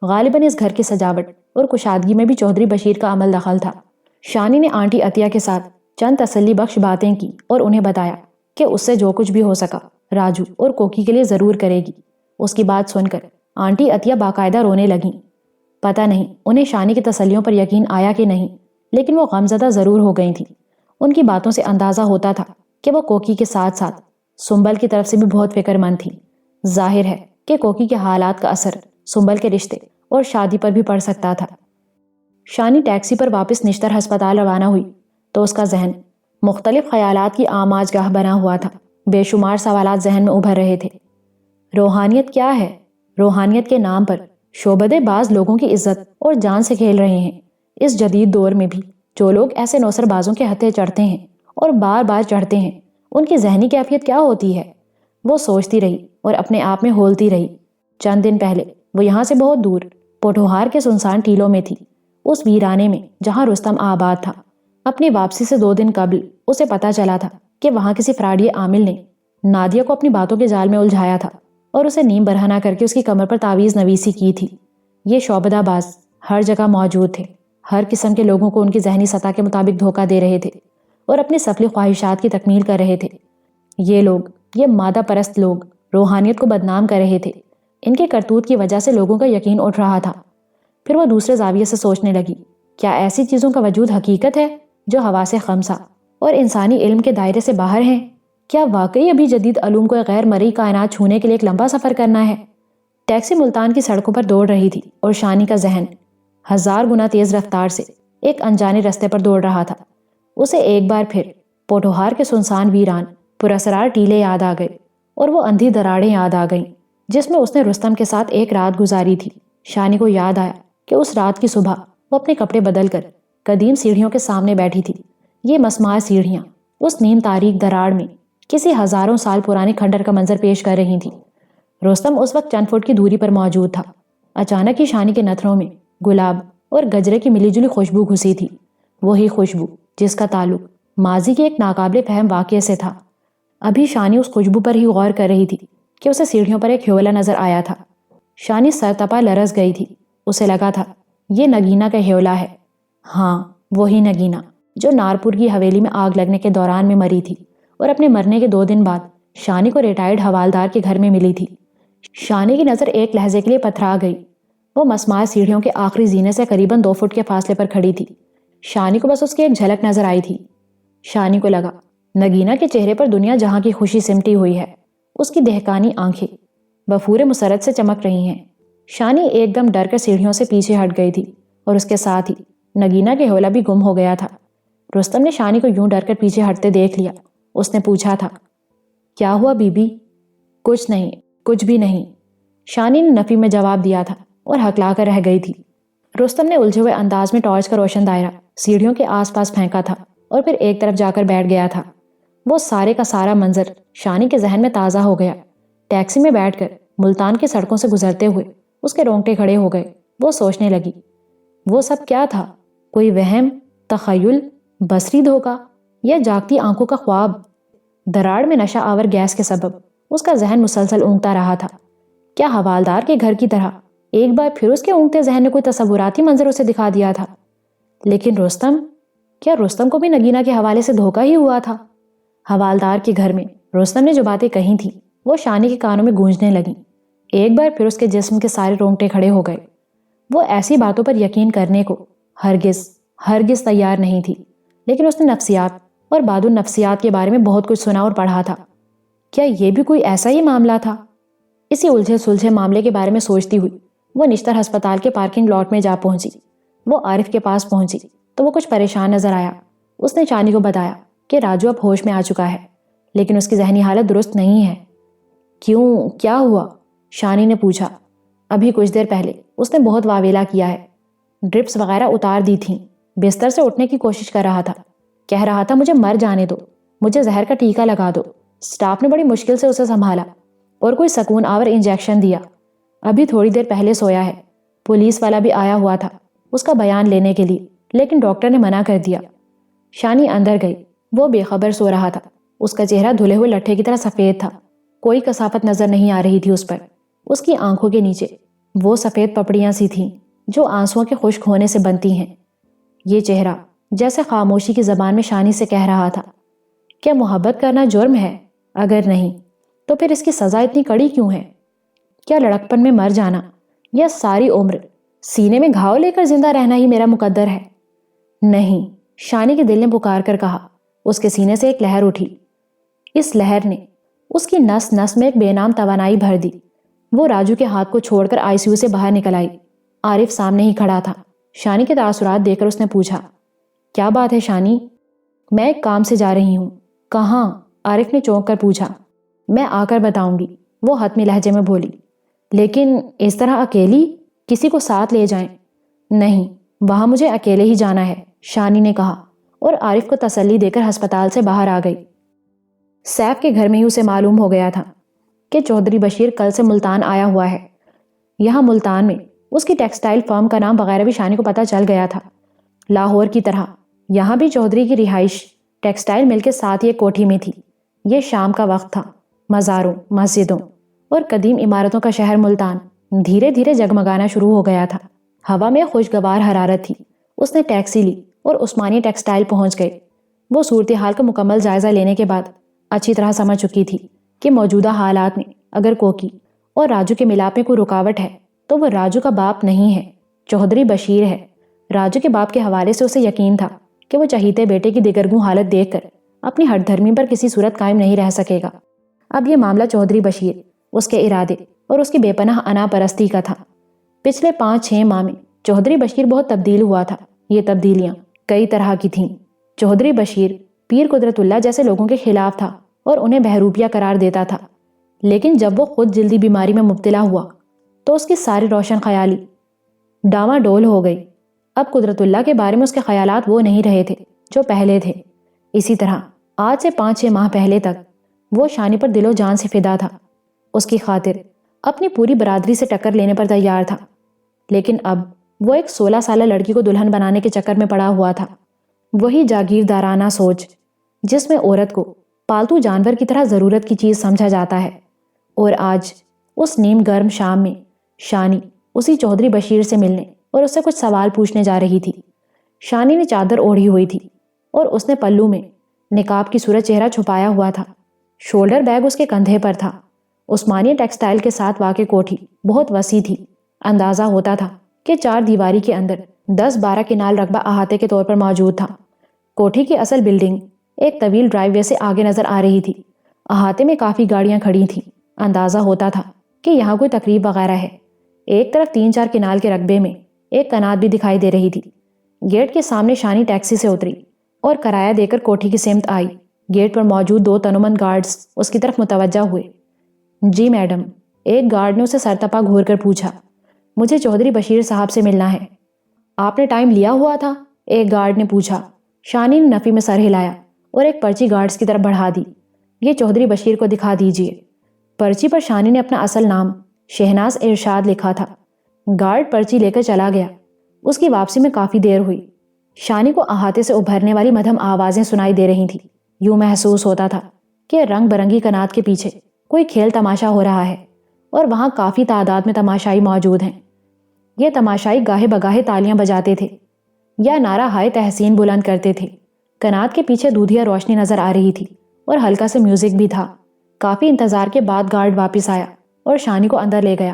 Speaker 1: غالباً اس گھر کی سجاوٹ اور کشادگی میں بھی چودھری بشیر کا عمل دخل تھا۔ شانی نے آنٹی عطیہ کے ساتھ چند تسلی بخش باتیں کی اور انہیں بتایا کہ اس سے جو کچھ بھی ہو سکا راجو اور کوکی کے لیے ضرور کرے گی۔ اس کی بات سن کر آنٹی عطیہ باقاعدہ رونے لگیں۔ پتہ نہیں انہیں شانی کی تسلیوں پر یقین آیا کہ نہیں، لیکن وہ غمزدہ ضرور ہو گئی تھیں۔ ان کی باتوں سے اندازہ ہوتا تھا کہ وہ کوکی کے ساتھ ساتھ سنبل کی طرف سے بھی بہت فکر مند تھی۔ ظاہر ہے کہ کوکی کے حالات کا اثر سنبل کے رشتے اور شادی پر بھی پڑ سکتا تھا۔ شانی ٹیکسی پر واپس نشتر ہسپتال روانہ ہوئی تو اس کا ذہن مختلف خیالات کی آماج گاہ بنا ہوا تھا۔ بے شمار سوالات ذہن میں ابھر رہے تھے۔ روحانیت کیا ہے؟ روحانیت کے نام پر شعبدے باز لوگوں کی عزت اور جان سے کھیل رہے ہیں۔ اس جدید دور میں بھی جو لوگ ایسے نوسر بازوں کے ہتھے چڑھتے ہیں اور بار بار چڑھتے ہیں، ان کی ذہنی کیفیت کیا ہوتی ہے؟ وہ سوچتی رہی اور اپنے آپ میں ہولتی رہی۔ چند دن پہلے وہ یہاں سے بہت دور پوٹھوہار کے سنسان ٹیلوں میں تھی، اس ویرانے میں جہاں رستم آباد تھا۔ اپنی واپسی سے 2 دن قبل اسے پتا چلا تھا کہ وہاں کسی فراڈی عامل نے نادیہ کو اپنی باتوں کے جال میں الجھایا تھا اور اسے نیم برہنہ کر کے اس کی کمر پر تعویذ نویسی کی تھی۔ یہ شعبدہ باز ہر جگہ موجود تھے، ہر قسم کے لوگوں کو ان کی ذہنی سطح کے مطابق دھوکہ دے رہے تھے اور اپنی سفلی خواہشات کی تکمیل کر رہے تھے۔ یہ مادہ پرست لوگ روحانیت کو بدنام کر رہے تھے۔ ان کے کرتوت کی وجہ سے لوگوں کا یقین اٹھ رہا تھا۔ پھر وہ دوسرے زاویے سے سوچنے لگی، کیا ایسی چیزوں کا وجود حقیقت ہے جو حواس خمسہ اور انسانی علم کے دائرے سے باہر ہیں؟ کیا واقعی ابھی جدید علوم کو غیر مرئی کائنات چھونے کے لیے ایک لمبا سفر کرنا ہے؟ ٹیکسی ملتان کی سڑکوں پر دوڑ رہی تھی اور شانی کا ذہن 1000 گنا تیز رفتار سے ایک انجانے رستے پر دوڑ رہا تھا۔ اسے ایک بار پھر پوٹھوہار کے سنسان ویران پراسرار ٹیلے یاد آ گئے اور وہ اندھی دراڑیں یاد آ گئیں جس میں اس نے رستم کے ساتھ ایک رات گزاری تھی۔ شانی کو یاد آیا کہ اس رات کی صبح وہ اپنے کپڑے بدل کر قدیم سیڑھیوں کے سامنے بیٹھی تھی۔ یہ مسمار سیڑھیاں اس نیم تاریک دراڑ میں کسی ہزاروں سال پرانے کھنڈر کا منظر پیش کر رہی تھیں۔ رستم اس وقت چند فٹ کی دوری پر موجود تھا۔ اچانک ہی شانی کے نتھنوں میں گلاب اور گجرے کی ملی جلی خوشبو گھسی تھی، وہی خوشبو جس کا تعلق ماضی کے ایک ناقابل فہم واقعے سے تھا۔ ابھی شانی اس خوشبو پر ہی غور کر رہی تھی کہ اسے سیڑھیوں پر ایک ہیولا نظر آیا تھا۔ شانی سرتپا لرز گئی تھی۔ اسے لگا تھا یہ نگینا کا ہیولا ہے۔ ہاں، وہی نگینا جو نارپور کی حویلی میں آگ لگنے کے دوران میں مری تھی اور اپنے مرنے کے 2 دن بعد شانی کو ریٹائرڈ حوالدار کے گھر میں ملی تھی۔ شانی کی نظر ایک لہجے کے لیے پتھرا گئی۔ وہ مسمار سیڑھیوں کے آخری زینے سے قریباً 2 فٹ کے فاصلے پر کھڑی تھی۔ شانی کو بس اس کی ایک جھلک نظر آئی تھی۔ شانی کو لگا نگینا کے چہرے پر دنیا جہاں کی خوشی سمٹی ہوئی ہے۔ اس کی دہقانی آنکھیں بفور مسرت سے چمک رہی ہیں۔ شانی ایک دم ڈر کر سیڑھیوں سے پیچھے ہٹ گئی تھی اور اس کے ساتھ ہی نگینا کے ہیولا بھی گم ہو گیا تھا۔ رستم نے شانی کو یوں ڈر کر پیچھے ہٹتے دیکھ لیا۔ اس نے پوچھا تھا، کیا ہوا بی بی؟ کچھ نہیں، کچھ بھی نہیں، شانی نے نفی میں جواب دیا تھا اور ہکلا کر رہ گئی تھی۔ رستم نے الجھے ہوئے انداز میں ٹارچ کا روشن دائرہ سیڑھیوں کے آس پاس پھینکا تھا اور پھر ایک طرف جا کر بیٹھ گیا تھا۔ وہ سارے کا سارا منظر شانی کے ذہن میں تازہ ہو گیا۔ ٹیکسی میں بیٹھ کر ملتان کی سڑکوں سے گزرتے ہوئے اس کے رونگٹے کھڑے ہو گئے۔ وہ سوچنے لگی، وہ سب کیا تھا؟ کوئی وہم، تخیل، بصری دھوکہ یا جاگتی آنکھوں کا خواب؟ دراڑ میں نشہ آور گیس کے سبب اس کا ذہن مسلسل اونگتا رہا تھا۔ کیا حوالدار کے گھر کی طرح ایک بار پھر اس کے اونگتے ذہن نے کوئی تصوراتی منظر اسے دکھا دیا تھا؟ لیکن رستم، کیا رستم کو بھی نگینا کے حوالے سے دھوکہ ہی ہوا تھا؟ حوالدار کے گھر میں رستم نے جو باتیں کہی تھیں وہ شانی کے کانوں میں گونجنے لگیں۔ ایک بار پھر اس کے جسم کے سارے رونگٹے کھڑے ہو گئے۔ وہ ایسی باتوں پر یقین کرنے کو ہرگز تیار نہیں تھی، لیکن اس نے نفسیات اور بعد النفسیات کے بارے میں بہت کچھ سنا اور پڑھا تھا۔ کیا یہ بھی کوئی ایسا ہی معاملہ تھا؟ اسی الجھے سلجھے معاملے کے بارے میں سوچتی ہوئی وہ نشتر ہسپتال کے پارکنگ لاٹ میں جا پہنچی۔ وہ عارف کے پاس پہنچی تو وہ کچھ پریشان نظر آیا۔ اس نے شانی کو بتایا کہ راجو اب ہوش میں آ چکا ہے، لیکن اس کی ذہنی حالت درست نہیں ہے۔ کیوں، کیا ہوا؟ شانی نے پوچھا۔ ابھی کچھ دیر پہلے اس نے بہت واویلا کیا ہے، ڈرپس وغیرہ اتار دی تھیں، بستر سے اٹھنے کی کوشش کر رہا تھا، کہہ رہا تھا مجھے مر جانے دو، مجھے زہر کا ٹیکہ لگا دو۔ سٹاف نے بڑی مشکل سے اسے سنبھالا اور کوئی سکون آور انجیکشن دیا۔ ابھی تھوڑی دیر پہلے سویا ہے۔ پولیس والا بھی آیا ہوا تھا اس کا بیان لینے کے لیے، لیکن ڈاکٹر نے منع کر دیا۔ شانی اندر گئی۔ وہ بے خبر سو رہا تھا۔ اس کا چہرہ دھلے ہوئے لٹھے کی طرح سفید تھا، کوئی کثافت نظر نہیں آ رہی تھی اس پر۔ اس کی آنکھوں کے نیچے وہ سفید پپڑیاں سی تھیں جو آنسوؤں کے خشک ہونے سے بنتی ہیں۔ یہ چہرہ جیسے خاموشی کی زبان میں شانی سے کہہ رہا تھا، کیا محبت کرنا جرم ہے؟ اگر نہیں تو پھر اس کی سزا اتنی کڑی کیوں ہے؟ کیا لڑکپن میں مر جانا یا ساری عمر سینے میں گھاؤ لے کر زندہ رہنا ہی میرا مقدر ہے؟ نہیں، شانی کے دل نے پکار کر کہا۔ اس کے سینے سے ایک لہر اٹھی۔ اس لہر نے اس کی نس نس میں ایک بے نام توانائی بھر دی۔ وہ راجو کے ہاتھ کو چھوڑ کر ICU سے باہر نکل آئی۔ عارف سامنے ہی کھڑا تھا۔ شانی کے تاثرات دیکھ کر اس نے پوچھا، کیا بات ہے شانی؟ میں ایک کام سے جا رہی ہوں۔ کہاں؟ عارف نے چونک کر پوچھا۔ میں آ کر بتاؤں گی، وہ حتمی لہجے میں بولی۔ لیکن اس طرح اکیلی؟ کسی کو ساتھ لے جائیں۔ نہیں، وہاں مجھے اکیلے ہی جانا ہے، شانی نے کہا اور عارف کو تسلی دے کر ہسپتال سے باہر آ گئی۔ سیف کے گھر میں ہی اسے معلوم ہو گیا تھا کہ چودھری بشیر کل سے ملتان آیا ہوا ہے۔ یہاں ملتان میں اس کی ٹیکسٹائل فرم کا نام وغیرہ بھی شانی کو پتہ چل گیا تھا۔ لاہور کی طرح یہاں بھی چودھری کی رہائش ٹیکسٹائل مل کے ساتھ ہی ایک کوٹھی میں تھی۔ یہ شام کا وقت تھا۔ مزاروں، مسجدوں اور قدیم عمارتوں کا شہر ملتان دھیرے دھیرے جگمگانا شروع ہو گیا تھا۔ ہوا میں خوشگوار حرارت تھی۔ اس نے ٹیکسی لی اور عثمانی ٹیکسٹائل پہنچ گئے۔ وہ صورتحال کا مکمل جائزہ لینے کے بعد اچھی طرح سمجھ چکی تھی کہ موجودہ حالات میں اگر کوکی اور راجو کے ملاپ میں کوئی رکاوٹ ہے تو وہ راجو کا باپ نہیں ہے، چودھری بشیر ہے۔ راجو کے باپ کے حوالے سے اسے یقین تھا کہ وہ چہیتے بیٹے کی دگرگوں حالت دیکھ کر اپنی ہٹ دھرمی پر کسی صورت قائم نہیں رہ سکے گا۔ اب یہ معاملہ چودھری بشیر، اس کے ارادے اور اس کی بے پناہ انا پرستی کا تھا۔ پچھلے 5-6 ماہ میں چودھری بشیر بہت تبدیل ہوا تھا۔ یہ تبدیلیاں کئی طرح کی تھیں۔ چودھری بشیر پیر قدرت اللہ جیسے لوگوں کے خلاف تھا اور انہیں بہروپیہ قرار دیتا تھا، لیکن جب وہ خود جلدی بیماری میں مبتلا ہوا تو اس کی ساری روشن خیالی ڈاواں ڈول ہو گئی۔ اب قدرت اللہ کے بارے میں اس کے خیالات وہ نہیں رہے تھے جو پہلے تھے۔ اسی طرح آج سے 5-6 ماہ پہلے تک وہ شانی پر دل و جان سے فدا تھا، اس کی خاطر اپنی پوری برادری سے ٹکر لینے پر تیار تھا، لیکن اب وہ ایک 16 سالہ لڑکی کو دلہن بنانے کے چکر میں پڑا ہوا تھا۔ وہی جاگیردارانہ سوچ جس میں عورت کو پالتو جانور کی طرح ضرورت کی چیز سمجھا جاتا ہے۔ اور آج اس نیم گرم شام میں شانی اسی چودھری بشیر سے ملنے اور اس سے کچھ سوال پوچھنے جا رہی تھی۔ شانی نے چادر اوڑھی ہوئی تھی اور اس نے پلو میں نقاب کی صورت چہرہ چھپایا ہوا تھا۔ شولڈر بیگ اس کے کندھے پر تھا۔ عثمانیہ ٹیکسٹائل کے ساتھ واقع کوٹھی بہت وسیع تھی۔ اندازہ ہوتا تھا کہ 4 دیواری کے اندر 10-12 کنال رقبہ احاطے کے طور پر موجود تھا۔ کوٹھی کی اصل بلڈنگ ایک طویل ڈرائیو وے سے آگے نظر آ رہی تھی۔ احاطے میں کافی گاڑیاں کھڑی تھیں۔ اندازہ ہوتا تھا کہ یہاں کوئی تقریب وغیرہ ہے۔ ایک طرف 3-4 کنال کے رقبے میں ایک کنات بھی دکھائی دے رہی تھی۔ گیٹ کے سامنے شانی ٹیکسی سے اتری اور کرایہ دے کر کوٹھی کی سمت آئی۔ گیٹ پر موجود 2 تنومند گارڈز اس کی طرف متوجہ ہوئے۔ جی میڈم، ایک گارڈ نے اسے سرتپا گھور کر پوچھا۔ مجھے چودھری بشیر صاحب سے ملنا ہے۔ آپ نے ٹائم لیا ہوا تھا؟ ایک گارڈ نے پوچھا۔ شانی نے نفی میں سر ہلایا اور ایک پرچی گارڈز کی طرف بڑھا دی۔ یہ چودھری بشیر کو دکھا دیجئے۔ پرچی پر شانی نے اپنا اصل نام شہناز ارشاد لکھا تھا۔ گارڈ پرچی لے کر چلا گیا۔ اس کی واپسی میں کافی دیر ہوئی۔ شانی کو احاطے سے ابھرنے والی مدھم آوازیں سنائی دے رہی تھیں۔ یوں محسوس ہوتا تھا کہ رنگ برنگی کنات کے پیچھے کوئی کھیل تماشا ہو رہا ہے اور وہاں کافی تعداد میں تماشائی موجود ہیں۔ یہ تماشائی گاہے بگاہے تالیاں بجاتے تھے یا نعرہ ہائے تحسین بلند کرتے تھے۔ کنات کے پیچھے دودھیا روشنی نظر آ رہی تھی اور ہلکا سے میوزک بھی تھا۔ کافی انتظار کے بعد گارڈ واپس آیا اور شانی کو اندر لے گیا۔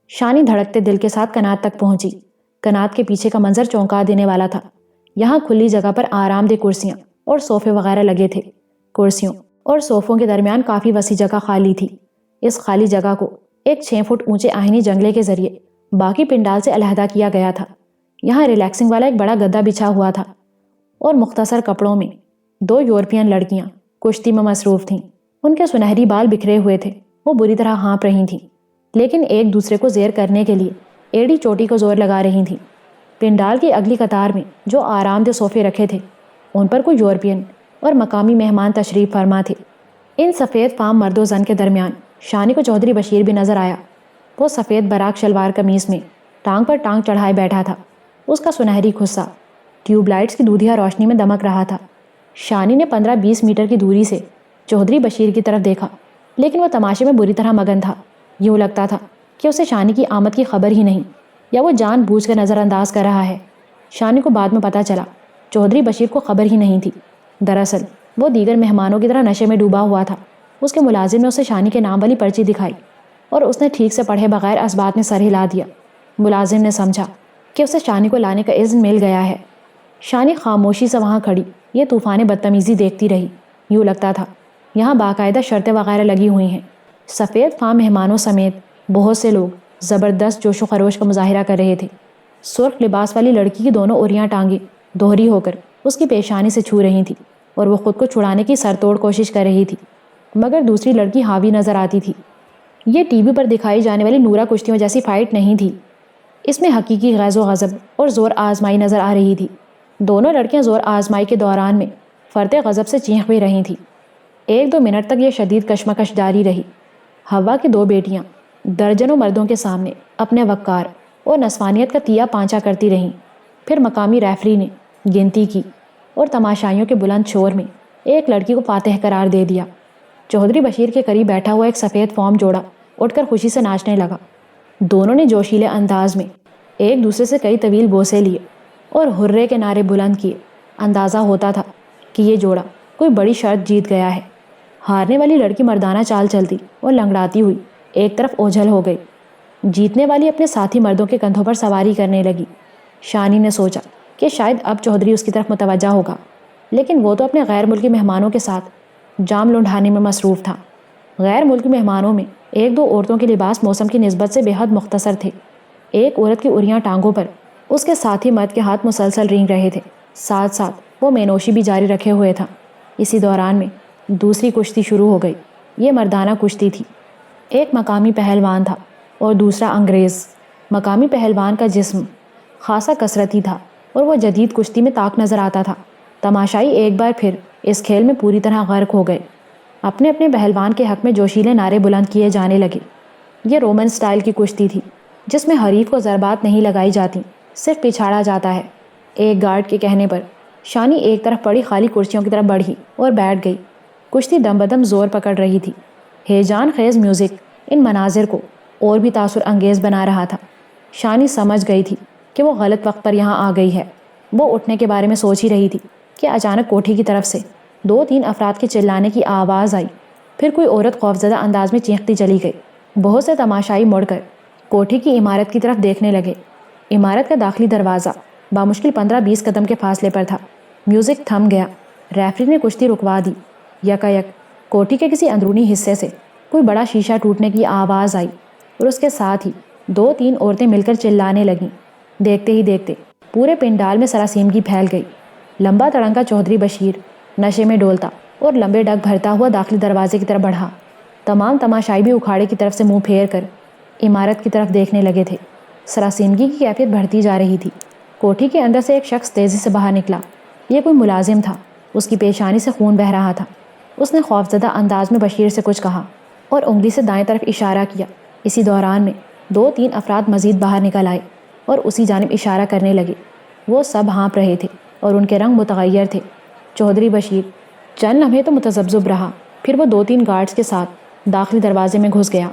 Speaker 1: شانی دھڑکتے دل کے ساتھ کنات تک پہنچی۔ کنات کے پیچھے کا منظر چونکا دینے والا تھا۔ یہاں کھلی جگہ پر آرام دہ کرسیاں اور صوفے وغیرہ لگے تھے۔ کرسیوں اور صوفوں کے درمیان کافی وسیع جگہ خالی تھی۔ اس خالی جگہ کو ایک 6 فٹ اونچے آہنی جنگلے کے ذریعے باقی پنڈال سے علیحدہ کیا گیا تھا۔ یہاں ریلیکسنگ والا ایک بڑا گدا بچھا ہوا تھا اور مختصر کپڑوں میں 2 یورپین لڑکیاں کشتی میں مصروف تھیں۔ ان کے سنہری بال بکھرے ہوئے تھے۔ وہ بری طرح ہانپ رہی تھیں، لیکن ایک دوسرے کو زیر کرنے کے لیے ایڑی چوٹی کو زور لگا رہی تھیں۔ پنڈال کی اگلی قطار میں جو آرام دہ صوفے رکھے تھے ان پر کوئی یورپین اور مقامی مہمان تشریف فرما تھے۔ ان سفید فام مرد و زن کے درمیان شانی کو چودھری بشیر بھی نظر آیا۔ وہ سفید براق شلوار قمیص میں ٹانگ پر ٹانگ چڑھائے بیٹھا تھا۔ اس کا سنہری خصہ ٹیوب لائٹس کی دودھیا روشنی میں دمک رہا تھا۔ شانی نے 15-20 میٹر کی دوری سے چودھری بشیر کی طرف دیکھا، لیکن وہ تماشے میں بری طرح مگن تھا۔ یوں لگتا تھا کہ اسے شانی کی آمد کی خبر ہی نہیں، یا وہ جان بوجھ کر نظر انداز کر رہا ہے۔ شانی کو بعد میں پتہ چلا چودھری بشیر کو خبر ہی نہیں تھی۔ دراصل وہ دیگر مہمانوں کی طرح نشے میں ڈوبا ہوا تھا۔ اس کے ملازم نے اسے شانی کے نام والی پرچی دکھائی اور اس نے ٹھیک سے پڑھے بغیر اثبات میں سر ہلا دیا۔ ملازم نے سمجھا کہ اسے شانی کو لانے کا اذن مل گیا ہے۔ شانی خاموشی سے وہاں کھڑی یہ طوفان بدتمیزی دیکھتی رہی۔ یوں لگتا تھا یہاں باقاعدہ شرطیں وغیرہ لگی ہوئی ہیں۔ سفید فام مہمانوں سمیت بہت سے لوگ زبردست جوش و خروش کا مظاہرہ کر رہے تھے۔ سرخ لباس والی لڑکی کی دونوں اوریاں ٹانگیں دوہری ہو کر اس کی پیشانی سے چھو رہی تھی اور وہ خود کو چھڑانے کی سر توڑ کوشش کر رہی تھی، مگر دوسری لڑکی حاوی نظر آتی تھی۔ یہ ٹی وی پر دکھائی جانے والی نورا کشتیوں جیسی فائٹ نہیں تھی، اس میں حقیقی غیظ و غضب اور زور آزمائی نظر آ رہی تھی۔ دونوں لڑکیاں زور آزمائی کے دوران میں فرط غضب سے چیخ بھی رہی تھیں۔ 1-2 منٹ تک یہ شدید کشمکش جاری رہی۔ ہوا کی 2 بیٹیاں درجنوں مردوں کے سامنے اپنے وقار اور نسوانیت کا تیا پانچا کرتی رہیں۔ پھر مقامی ریفری نے گنتی کی اور تماشائیوں کے بلند شور میں ایک لڑکی کو فاتح قرار دے دیا۔ چودھری بشیر کے قریب بیٹھا ہوا ایک سفید فام جوڑا اٹھ کر خوشی سے ناچنے لگا۔ دونوں نے جوشیلے انداز میں ایک دوسرے سے کئی طویل بوسے لیے اور ہرے کے نعرے بلند کیے۔ اندازہ ہوتا تھا کہ یہ جوڑا کوئی بڑی شرط جیت گیا ہے۔ ہارنے والی لڑکی مردانہ چال چلتی اور لنگڑاتی ہوئی ایک طرف اوجھل ہو گئی۔ جیتنے والی اپنے ساتھی مردوں کے کندھوں پر سواری کرنے لگی۔ شانی نے سوچا کہ شاید اب چودھری اس کی طرف متوجہ ہوگا، لیکن وہ تو اپنے غیر ملکی مہمانوں کے ساتھ جام لنڈھانے میں مصروف تھا۔ غیر ملکی مہمانوں میں 1-2 عورتوں کے لباس موسم کی نسبت سے بے حد مختصر تھے۔ ایک عورت کی اریاں ٹانگوں پر، اس کے ساتھی مرد کے ہاتھ مسلسل رینگ رہے تھے، ساتھ ساتھ وہ مینوشی بھی جاری رکھے ہوئے تھا۔ اسی دوران میں دوسری کشتی شروع ہو گئی۔ یہ مردانہ کشتی تھی۔ ایک مقامی پہلوان تھا اور دوسرا انگریز۔ مقامی پہلوان کا جسم خاصا کثرتی تھا اور وہ جدید کشتی میں طاق نظر آتا تھا۔ تماشائی ایک بار پھر اس کھیل میں پوری طرح غرق ہو گئے۔ اپنے اپنے پہلوان کے حق میں جوشیلے نعرے بلند کیے جانے لگے۔ یہ رومن سٹائل کی کشتی تھی، جس میں حریف کو ضربات نہیں لگائی جاتی، صرف پچھاڑا جاتا ہے۔ ایک گارڈ کے کہنے پر شانی ایک طرف پڑی خالی کرسیوں کی طرف بڑھی اور بیٹھ گئی۔ کشتی دم بدم زور پکڑ رہی تھی۔ ہیجان خیز میوزک ان مناظر کو اور بھی تاثر انگیز بنا رہا تھا۔ شانی سمجھ گئی تھی کہ وہ غلط وقت پر یہاں آ گئی ہے۔ وہ اٹھنے کے بارے میں سوچ ہی رہی تھی کہ اچانک کوٹھی کی طرف سے 2-3 افراد کے چلانے کی آواز آئی۔ پھر کوئی عورت خوفزدہ انداز میں چیختی چلی گئی۔ بہت سے تماشائی مڑ کر کوٹھی کی عمارت کی طرف دیکھنے لگے۔ عمارت کا داخلی دروازہ بامشکل 15-20 قدم کے فاصلے پر تھا۔ میوزک تھم گیا۔ ریفری نے کشتی رکوا دی۔ یکایک کوٹھی کے کسی اندرونی حصے سے کوئی بڑا شیشہ ٹوٹنے کی آواز آئی اور اس کے ساتھ ہی 2-3 عورتیں مل کر چلانے لگیں۔ دیکھتے ہی دیکھتے پورے پنڈال میں سراسیمگی پھیل گئی۔ لمبا تڑنگا چودھری بشیر نشے میں ڈولتا اور لمبے ڈگ بھرتا ہوا داخلی دروازے کی طرف بڑھا۔ تمام تماشائی بھی اکھاڑے کی طرف سے منہ پھیر کر عمارت کی طرف دیکھنے لگے تھے۔ سراسیمگی کی کیفیت بڑھتی جا رہی تھی۔ کوٹھی کے اندر سے ایک شخص تیزی سے باہر نکلا۔ یہ کوئی ملازم تھا۔ اس کی پیشانی سے خون بہہ رہا تھا۔ اس نے خوفزدہ انداز میں بشیر سے کچھ کہا اور انگلی سے دائیں طرف اشارہ کیا۔ اسی دوران میں 2-3 افراد مزید باہر نکل آئے اور اسی جانب اشارہ کرنے لگے۔ وہ سب ہانپ رہے تھے اور ان کے رنگ متغیر تھے۔ چودھری بشیر چند لمحے تو متذبذب رہا، پھر وہ 2-3 گارڈز کے ساتھ داخلی دروازے میں گھس گیا۔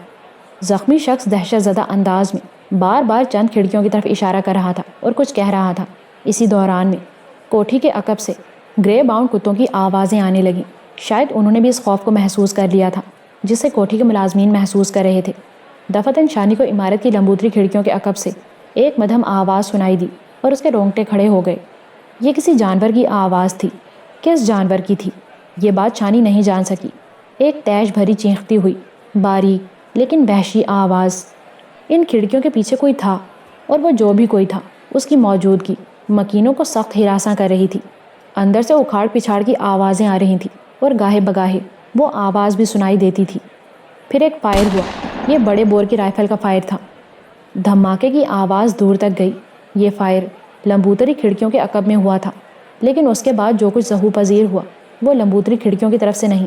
Speaker 1: زخمی شخص دہشت زدہ انداز میں بار بار چند کھڑکیوں کی طرف اشارہ کر رہا تھا اور کچھ کہہ رہا تھا۔ اسی دوران میں کوٹھی کے عقب سے گرے باؤنڈ کتوں کی آوازیں آنے لگیں۔ شاید انہوں نے بھی اس خوف کو محسوس کر لیا تھا جسے کوٹھی کے ملازمین محسوس کر رہے تھے۔ دفتن شانی کو عمارت کی لمبوتری کھڑکیوں کے عقب سے ایک مدھم آواز سنائی دی اور اس کے رونگٹے کھڑے ہو گئے۔ یہ کسی جانور کی آواز تھی۔ کس جانور کی تھی یہ بات شانی نہیں جان سکی۔ ایک تیش بھری چیختی ہوئی باریک لیکن وحشی آواز۔ ان کھڑکیوں کے پیچھے کوئی تھا اور وہ جو بھی کوئی تھا اس کی موجودگی مکینوں کو سخت ہراساں کر رہی تھی۔ اندر سے اکھاڑ پچھاڑ کی آوازیں آ رہی تھیں اور گاہے بگاہے وہ آواز بھی سنائی دیتی تھی۔ پھر ایک فائر ہوا۔ یہ بڑے بور کی رائفل کا فائر تھا۔ دھماکے کی آواز دور تک گئی۔ یہ فائر لمبوتری کھڑکیوں کے عقب میں ہوا تھا، لیکن اس کے بعد جو کچھ ظہور پذیر ہوا وہ لمبوتری کھڑکیوں کی طرف سے نہیں،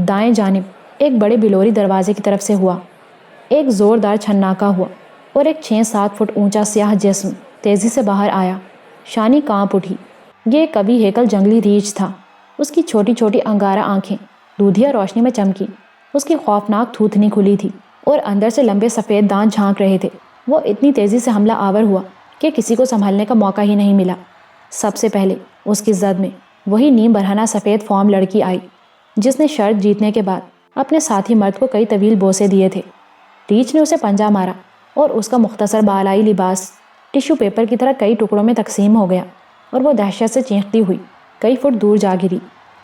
Speaker 1: دائیں جانب ایک بڑے بلوری دروازے کی طرف سے ہوا۔ ایک زوردار چھناکا ہوا اور ایک 6-7 فٹ اونچا سیاہ جسم تیزی سے باہر آیا۔ شانی کانپ اٹھی۔ یہ ایک کبھی ہیکل جنگلی ریچھ تھا۔ اس کی چھوٹی چھوٹی انگارہ آنکھیں دودھیا روشنی میں چمکی۔ اس کی خوفناک تھوتنی کھلی تھی اور اندر سے لمبے سفید دانت جھانک رہے تھے۔ وہ اتنی تیزی سے حملہ آور ہوا کہ کسی کو سنبھلنے کا موقع ہی نہیں ملا۔ سب سے پہلے اس کی زد میں وہی نیم برہنہ سفید فام لڑکی آئی جس نے شرط جیتنے کے بعد اپنے ساتھی مرد کو کئی طویل بوسے دیے تھے۔ ریچھ نے اسے پنجہ مارا اور اس کا مختصر بالائی لباس ٹشو پیپر کی طرح کئی ٹکڑوں میں تقسیم ہو گیا اور وہ دہشت سے چیختی ہوئی کئی فٹ دور جا گری۔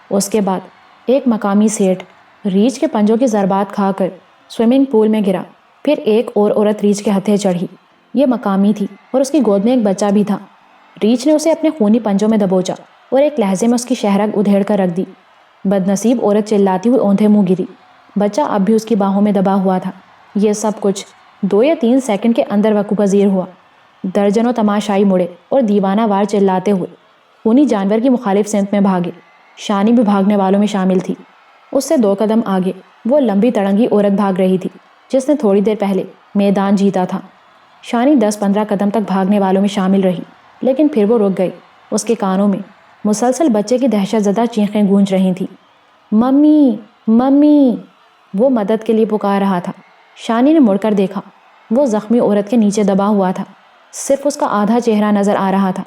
Speaker 1: اس کے بعد ایک مقامی سیٹھ ریچھ کے پنجوں کی ضربات کھا کر سوئمنگ پول میں گرا۔ پھر ایک اور عورت ریچھ کے ہتھے چڑھی۔ یہ مقامی تھی اور اس کی گود میں ایک بچہ بھی تھا۔ ریچھ نے اسے اپنے خونی پنجوں میں دبوچا اور ایک لہجے میں اس کی شہرگ ادھیڑ کر رکھ دی۔ بدنصیب عورت چلاتی ہوئی اوندھے منہ گری۔ بچہ اب بھی اس کی باہوں میں دبا ہوا تھا۔ یہ سب کچھ 2 یا 3 سیکنڈ کے اندر وقوع پذیر ہوا۔ درجنوں تماشائی مڑے اور دیوانہ وار چلاتے ہوئے خونی جانور کی مخالف سمت میں بھاگے۔ شانی بھی بھاگنے والوں میں شامل تھی۔ اس سے 2 قدم آگے وہ لمبی تڑنگی عورت بھاگ رہی تھی جس نے تھوڑی دیر پہلے میدان جیتا تھا۔ شانی 10-15 قدم تک بھاگنے والوں میں شامل رہی، لیکن پھر وہ رک گئی۔ اس کے کانوں میں مسلسل بچے کی دہشت زدہ چیخیں گونج رہی تھیں۔ ممی ممی، وہ مدد کے لیے پکار رہا تھا۔ شانی نے مڑ کر دیکھا، وہ زخمی عورت کے نیچے دبا ہوا تھا، صرف اس کا آدھا چہرہ نظر آ رہا تھا۔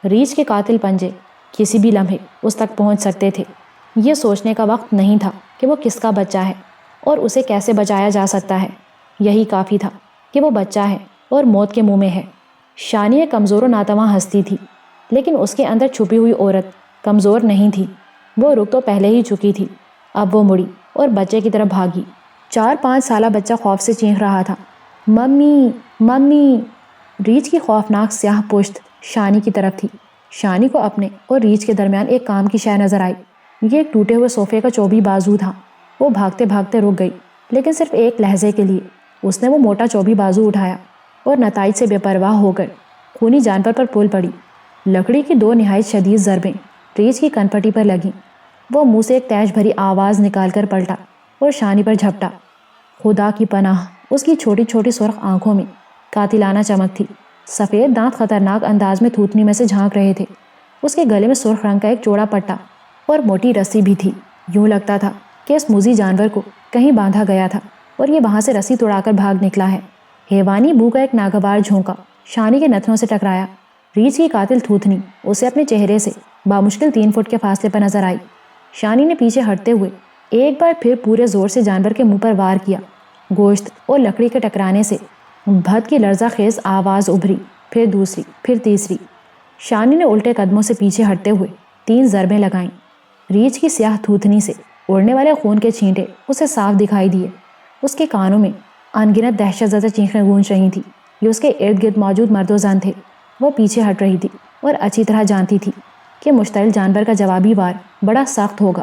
Speaker 1: ریچھ کے قاتل پنجے کسی بھی لمحے اس تک پہنچ سکتے تھے۔ یہ سوچنے کا وقت نہیں تھا کہ وہ کس کا بچہ ہے اور اسے کیسے بچایا جا سکتا ہے۔ یہی کافی تھا کہ وہ بچہ ہے اور موت کے منہ میں ہے۔ شانی ایک کمزور و ناتواں ہستی تھی، لیکن اس کے اندر چھپی ہوئی عورت کمزور نہیں تھی۔ وہ رک تو پہلے ہی چکی تھی۔ اب وہ مڑی اور بچے کی طرف بھاگی۔ 4-5 سالہ بچہ خوف سے چیخ رہا تھا، ممی ممی۔ ریچھ کی خوفناک سیاہ پشت شانی کی طرف تھی۔ شانی کو اپنے اور ریچھ کے درمیان ایک کام کی شے نظر آئی۔ یہ ایک ٹوٹے ہوئے صوفے کا چوبی بازو تھا۔ وہ بھاگتے بھاگتے رک گئی، لیکن صرف ایک لہجے کے لیے۔ اس نے وہ موٹا چوبی بازو اٹھایا اور نتائج سے بے پرواہ ہو کر خونی جانور پر پول پڑی۔ لکڑی کی 2 نہایت شدید ضربیں ریچھ کی کنپٹی پر لگیں۔ وہ منہ سے ایک تیش بھری آواز نکال کر پلٹا اور شانی پر جھپٹا۔ خدا کی پناہ، اس کی چھوٹی چھوٹی سرخ آنکھوں میں قاتلانہ چمک تھی۔ سفید دانت خطرناک انداز میں تھوتنی میں سے جھانک رہے تھے۔ اس کے گلے میں سرخ رنگ کا ایک چوڑا پٹا اور موٹی رسی بھی تھی۔ یوں لگتا تھا کہ اس موذی جانور کو کہیں باندھا گیا تھا اور یہ وہاں سے رسی توڑا کر بھاگ نکلا ہے۔ حیوانی بو کا ایک ناگوار جھونکا شانی کے نتنوں سے ٹکرایا۔ ریچھ کی قاتل تھوتنی اسے اپنے چہرے سے بامشکل 3 فٹ کے فاصلے پر نظر آئی۔ شانی نے پیچھے ہٹتے ہوئے ایک بار پھر پورے زور سے جانور کے منہ پر وار کیا۔ گوشت اور لکڑی کے ٹکرانے سے بھت کی لرزہ خیز آواز ابھری، پھر دوسری، پھر تیسری۔ شانی نے الٹے قدموں سے پیچھے ہٹتے ہوئے 3 ضربیں لگائیں۔ ریچھ کی سیاہ تھوتنی سے اڑنے والے خون کے چھینٹے اسے صاف دکھائی دیے۔ اس کے کانوں میں ان گنت دہشت زدہ چیخیں گونج رہی تھیں۔ یہ اس کے ارد گرد موجود مرد و زن تھے۔ وہ پیچھے ہٹ رہی تھی اور اچھی طرح جانتی تھی کہ مشتعل جانور کا جوابی وار بڑا سخت ہوگا۔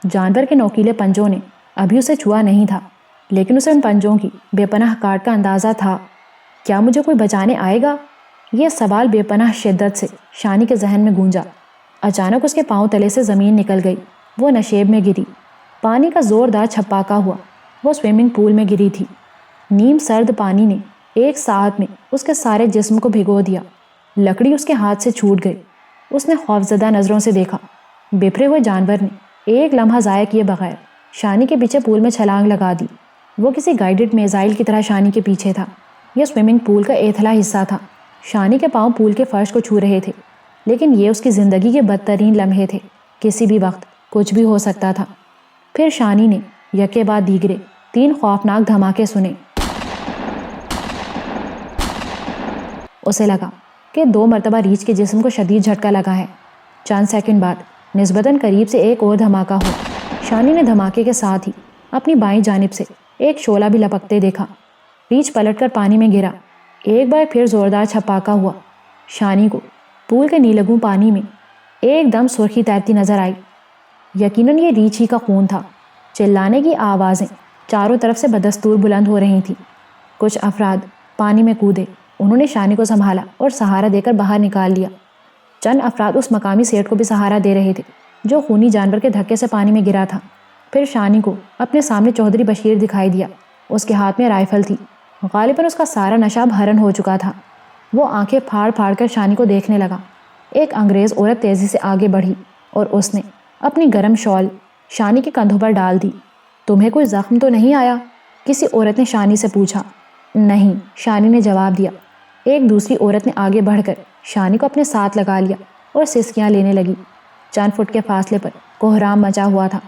Speaker 1: جانور کے نوکیلے پنجوں نے ابھی اسے چھوا نہیں تھا، لیکن اسے ان پنجوں کی بے پناہ کاٹ کا اندازہ تھا۔ کیا مجھے کوئی بچانے آئے گا؟ یہ سوال بے پناہ شدت سے شانی کے ذہن میں گونجا۔ اچانک اس کے پاؤں تلے سے زمین نکل گئی۔ وہ نشیب میں گری۔ پانی کا زوردار چھپاکا ہوا۔ وہ سوئمنگ پول میں گری تھی۔ نیم سرد پانی نے ایک ساتھ میں اس کے سارے جسم کو بھگو دیا۔ لکڑی اس کے ہاتھ سے چھوٹ گئی۔ اس نے خوفزدہ نظروں سے دیکھا۔ بپھرے ہوئے جانور نے ایک لمحہ ضائع کیے بغیر شانی کے پیچھے پول میں چھلانگ لگا دی۔ وہ کسی گائیڈڈ میزائل کی طرح شانی کے پیچھے تھا۔ یہ سوئمنگ پول کا ایتھلا حصہ تھا۔ شانی کے پاؤں پول کے فرش کو چھو رہے تھے، لیکن یہ اس کی زندگی کے بدترین لمحے تھے۔ کسی بھی وقت کچھ بھی ہو سکتا تھا۔ پھر شانی نے یکے بعد دیگرے 3 خوفناک دھماکے سنے۔ اسے لگا کہ 2 مرتبہ ریچھ کے جسم کو شدید جھٹکا لگا ہے۔ چند سیکنڈ بعد نسبتاً قریب سے ایک اور دھماکہ ہوا۔ شانی نے دھماکے کے ساتھ ہی اپنی بائیں جانب سے ایک شعلہ بھی لپکتے دیکھا۔ ریچھ پلٹ کر پانی میں گرا۔ ایک بار پھر زوردار چھپاکا ہوا۔ شانی کو پول کے نیلگوں پانی میں ایک دم سرخی تیرتی نظر آئی۔ یقیناً یہ ریچھ ہی کا خون تھا۔ چلانے کی آوازیں چاروں طرف سے بدستور بلند ہو رہی تھیں۔ کچھ افراد پانی میں کودے۔ انہوں نے شانی کو سنبھالا اور سہارا دے کر باہر نکال لیا۔ چند افراد اس مقامی سیٹ کو بھی سہارا دے رہے تھے جو خونی جانور کے دھکے سے پانی میں گرا تھا۔ پھر شانی کو اپنے سامنے چودھری بشیر دکھائی دیا۔ اس کے ہاتھ میں رائفل تھی۔ غالباً اس کا سارا نشہ بھرن ہو چکا تھا۔ وہ آنکھیں پھاڑ پھاڑ کر شانی کو دیکھنے لگا۔ ایک انگریز عورت تیزی سے آگے بڑھی اور اس نے اپنی گرم شال شانی کے کندھوں پر ڈال دی۔ تمہیں کوئی زخم تو نہیں آیا؟ کسی عورت نے شانی سے پوچھا۔ نہیں، شانی نے جواب دیا۔ ایک دوسری عورت نے آگے بڑھ کر شانی کو اپنے ساتھ لگا لیا اور سسکیاں لینے لگی۔ چند فٹ کے فاصلے پر کوہرام مچا ہوا تھا۔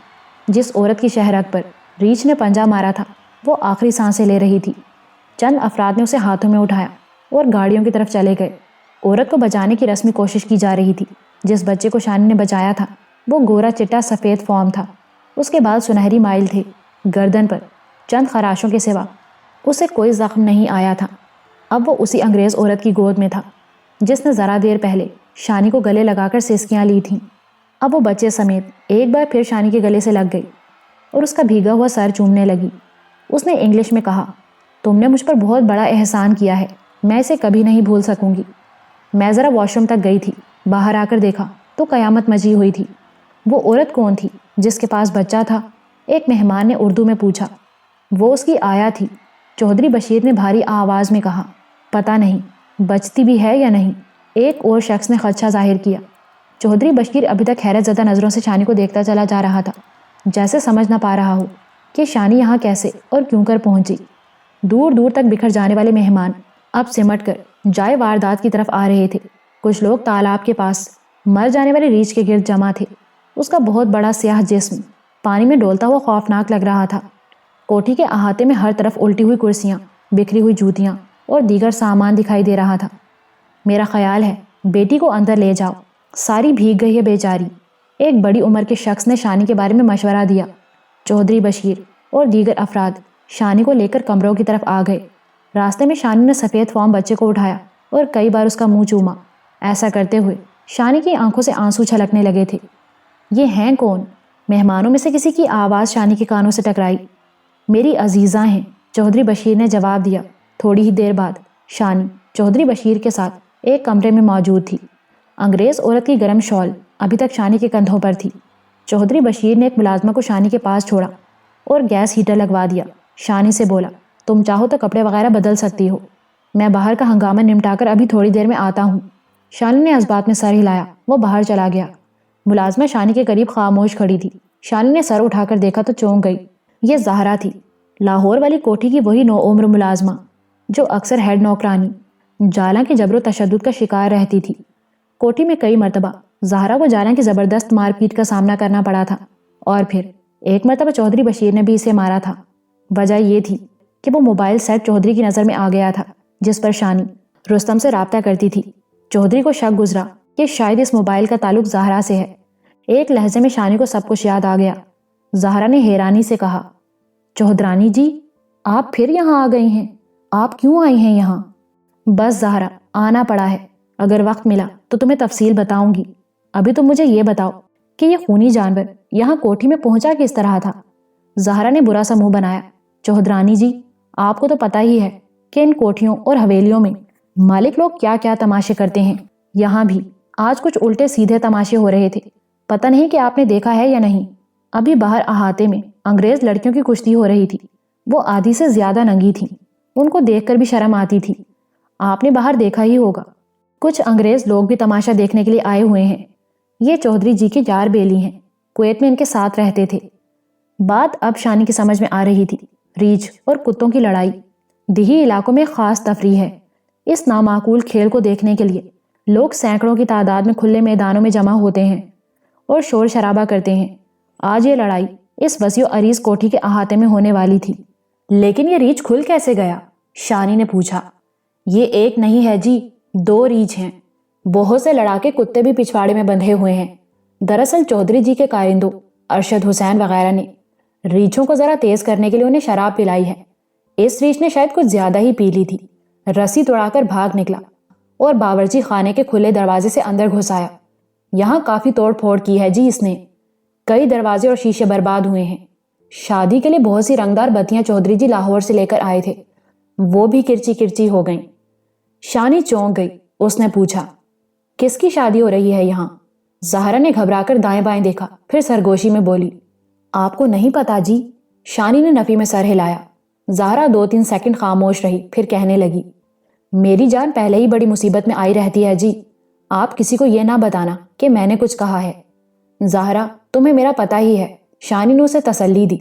Speaker 1: جس عورت کی شہرک پر ریچھ نے پنجہ مارا تھا وہ آخری سانسیں لے رہی تھی۔ چند افراد نے اسے ہاتھوں میں اٹھایا اور گاڑیوں کی طرف چلے گئے۔ عورت کو بچانے کی رسمی کوشش کی جا رہی تھی۔ جس بچے کو شانی نے بچایا تھا وہ گورا چٹا سفید فام تھا۔ اس کے بال سنہری مائل تھے۔ گردن پر چند خراشوں کے سوا اسے کوئی زخم نہیں آیا تھا۔ اب وہ اسی انگریز عورت کی گود میں تھا جس نے ذرا دیر پہلے شانی کو گلے لگا کر سسکیاں لی تھیں۔ اب وہ بچے سمیت ایک بار پھر شانی کے گلے سے لگ گئی اور اس کا بھیگا ہوا سر چومنے لگی۔ اس نے انگلش میں کہا، تم نے مجھ پر بہت بڑا احسان کیا ہے، میں اسے کبھی نہیں بھول سکوں گی۔ میں ذرا واش روم تک گئی تھی، باہر آ کر دیکھا تو قیامت مچی ہوئی تھی۔ وہ عورت کون تھی جس کے پاس بچہ تھا؟ ایک مہمان نے اردو میں پوچھا۔ وہ اس کی آیا تھی، چودھری بشیر نے بھاری آواز میں کہا۔ پتہ نہیں بچتی بھی ہے یا نہیں، ایک اور شخص نے خدشہ ظاہر کیا۔ چودھری بشیر ابھی تک حیرت زدہ نظروں سے شانی کو دیکھتا چلا جا رہا تھا، جیسے سمجھ نہ پا رہا ہو کہ شانی یہاں کیسے اور کیوں کر پہنچی۔ دور دور تک بکھر جانے والے مہمان اب سمٹ کر جائے واردات کی طرف آ رہے تھے۔ کچھ لوگ تالاب کے پاس مر جانے والے ریچھ کے گرد جمع تھے۔ اس کا بہت بڑا سیاہ جسم پانی میں ڈولتا ہوا خوفناک لگ رہا تھا۔ کوٹھی کے احاطے میں ہر طرف الٹی ہوئی کرسیاں، بکھری ہوئی جوتیاں اور دیگر سامان دکھائی دے رہا تھا۔ میرا خیال ہے بیٹی کو اندر لے جاؤ، ساری بھیگ گئی ہے بیچاری، ایک بڑی عمر کے شخص نے شانی کے بارے میں مشورہ دیا۔ چودھری بشیر اور دیگر افراد شانی کو لے کر کمروں کی طرف آ گئے۔ راستے میں شانی نے سفید فام بچے کو اٹھایا اور کئی بار اس کا منہ چوما۔ ایسا کرتے ہوئے شانی کی آنکھوں سے آنسو چھلکنے لگے تھے۔ یہ ہیں کون؟ مہمانوں میں سے کسی کی آواز شانی کے کانوں سے ٹکرائی۔ میری عزیزہ ہیں، چودھری بشیر نے جواب دیا۔ تھوڑی ہی دیر بعد شانی چودھری بشیر کے ساتھ ایک کمرے میں موجود تھی۔ انگریز عورت کی گرم شال ابھی تک شانی کے کندھوں پر تھی۔ چودھری بشیر نے ایک ملازمہ کو شانی کے پاس چھوڑا اور گیس ہیٹر لگوا دیا۔ شانی سے بولا، تم چاہو تو کپڑے وغیرہ بدل سکتی ہو، میں باہر کا ہنگامہ نمٹا کر ابھی تھوڑی دیر میں آتا ہوں۔ شانی نے اس بات میں سر ہلایا، وہ باہر چلا گیا۔ ملازمہ شانی کے قریب خاموش کھڑی تھی۔ شانی نے سر اٹھا کر دیکھا تو چونک گئی۔ یہ زہرا تھی، لاہور والی کوٹھی کی وہی نوعمر ملازمہ جو اکثر ہیڈ نوکرانی جالاں کے جبر و تشدد کا شکار رہتی تھی۔ کوٹھی میں کئی مرتبہ زہرا کو جالاں کی زبردست مار پیٹ کا سامنا کرنا پڑا تھا، اور پھر ایک مرتبہ چودھری بشیر نے بھی اسے مارا تھا۔ وجہ یہ تھی کہ وہ موبائل سیٹ چودھری کی نظر میں آ گیا تھا جس پر شانی رستم سے رابطہ کرتی تھی۔ چودھری کو شک گزرا کہ شاید اس موبائل کا تعلق زہرا سے ہے۔ ایک لہجے میں شانی کو سب کچھ یاد آ گیا۔ زہرا نے حیرانی سے کہا، چودھرانی جی، آپ پھر یہاں آ گئی ہیں؟ آپ کیوں آئی ہیں یہاں؟ بس زہرا، آنا پڑا ہے، اگر وقت ملا تو تمہیں تفصیل بتاؤں گی۔ ابھی تم مجھے یہ بتاؤ کہ یہ خونی جانور یہاں کوٹھی میں پہنچا کس طرح تھا؟ زہرا نے برا سا منہ بنایا۔ چودھرانی جی، آپ کو تو پتہ ہی ہے کہ ان کوٹھیوں اور حویلیوں میں مالک لوگ کیا کیا تماشے کرتے ہیں۔ یہاں بھی آج کچھ الٹے سیدھے تماشے ہو رہے تھے، پتہ نہیں کہ آپ نے دیکھا ہے یا نہیں۔ ابھی باہر احاطے میں انگریز لڑکیوں کی کشتی ہو رہی تھی، وہ آدھی سے زیادہ ننگی تھیں، ان کو دیکھ کر بھی شرم آتی تھی۔ آپ نے باہر دیکھا ہی ہوگا، کچھ انگریز لوگ بھی تماشا دیکھنے کے لیے آئے ہوئے ہیں۔ یہ چودھری جی کے یار بیلی ہیں، کویت میں ان کے ساتھ رہتے تھے۔ بات اب شانی کی سمجھ میں آ رہی تھی۔ ریچھ اور کتوں کی لڑائی دیہی علاقوں میں خاص تفریح ہے۔ اس نامعقول کھیل کو دیکھنے کے لیے لوگ سینکڑوں کی تعداد میں کھلے میدانوں میں جمع ہوتے ہیں اور شور شرابہ کرتے ہیں۔ آج یہ لڑائی اس وسیع و عریض کوٹھی کے احاطے میں ہونے والی تھی۔ لیکن یہ ریچھ کھل کیسے گیا؟ شانی نے پوچھا۔ یہ ایک نہیں ہے جی، 2 ریچھ ہیں۔ بہت سے لڑاکے کتے بھی پچھواڑے میں بندھے ہوئے ہیں۔ دراصل چودھری جی کے کائندوں ارشد حسین وغیرہ نے ریچھوں کو ذرا تیز کرنے کے لیے انہیں شراب پلائی ہے۔ اس ریچھ نے شاید کچھ زیادہ ہی پی لی تھی، رسی توڑا کر بھاگ نکلا اور باورچی خانے کے کھلے دروازے سے اندر گھس آیا۔ یہاں کافی توڑ پھوڑ کی ہے جی اس نے، کئی دروازے اور شیشے برباد ہوئے ہیں۔ شادی کے لیے بہت سی رنگدار بتیاں چودھری جی لاہور سے لے کر آئے تھے، وہ بھی کرچی کرچی ہو گئیں۔ شانی چونک گئی۔ اس نے پوچھا، کس کی شادی ہو رہی ہے یہاں؟ زہرا نے گھبرا کر دائیں بائیں دیکھا، پھر سرگوشی میں بولی، آپ کو نہیں پتا جی؟ شانی نے نفی میں سر ہلایا۔ زہرا 2-3 سیکنڈ خاموش رہی، پھر کہنے لگی، میری جان پہلے ہی بڑی مصیبت میں آئی رہتی ہے جی، آپ کسی کو یہ نہ بتانا کہ میں نے کچھ کہا ہے۔ زہرا، تمہیں میرا پتہ ہی ہے، شانی نے اسے تسلی دی۔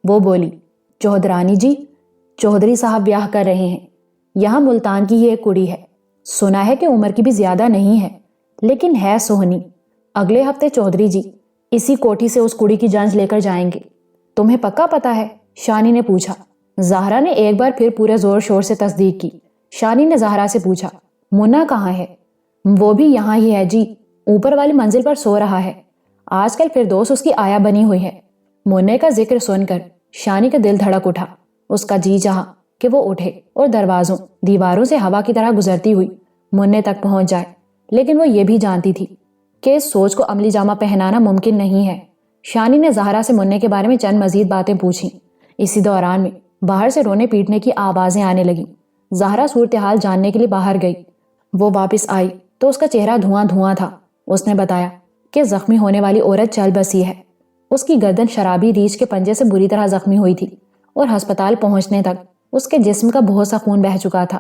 Speaker 1: وہ بولی، چودھرانی جی، چودھری صاحب بیاہ کر رہے ہیں، یہاں ملتان کی ہی ایک کڑی ہے، سنا ہے کہ عمر کی بھی زیادہ نہیں ہے، لیکن ہے سوہنی۔ اگلے ہفتے چودھری جی اسی کوٹھی سے اس کڑی کی جانچ لے کر جائیں گے۔ تمہیں پکا پتا ہے؟ شانی نے پوچھا۔ زہرا نے ایک بار پھر پورے زور شور سے تصدیق کی۔ شانی نے زہرا سے پوچھا، منا کہاں ہے؟ وہ بھی یہاں ہی ہے جی، اوپر والی منزل پر سو رہا ہے، آج کل فردوس اس کی آیا بنی ہوئی ہے۔ منے کا ذکر سن کر شانی کا دل دھڑک اٹھا، اس کا جی چاہا کہ وہ اٹھے اور دروازوں دیواروں سے ہوا کی طرح گزرتی ہوئی منے تک پہنچ جائے، لیکن وہ یہ بھی جانتی تھی کہ اس سوچ کو عملی جامہ پہنانا ممکن نہیں ہے۔ شانی نے زہرا سے منے کے بارے میں چند مزید باتیں پوچھیں۔ اسی دوران میں باہر سے رونے پیٹنے کی آوازیں آنے لگیں۔ زہرا صورتحال جاننے کے لیے باہر گئی۔ وہ واپس آئی تو اس کا چہرہ دھواں دھواں تھا۔ اس نے بتایا کہ زخمی ہونے والی عورت چل بسی ہے۔ اس کی گردن شرابی ریچھ کے پنجے سے بری طرح زخمی ہوئی تھی اور ہسپتال پہنچنے تک اس کے جسم کا بہت سا خون بہہ چکا تھا۔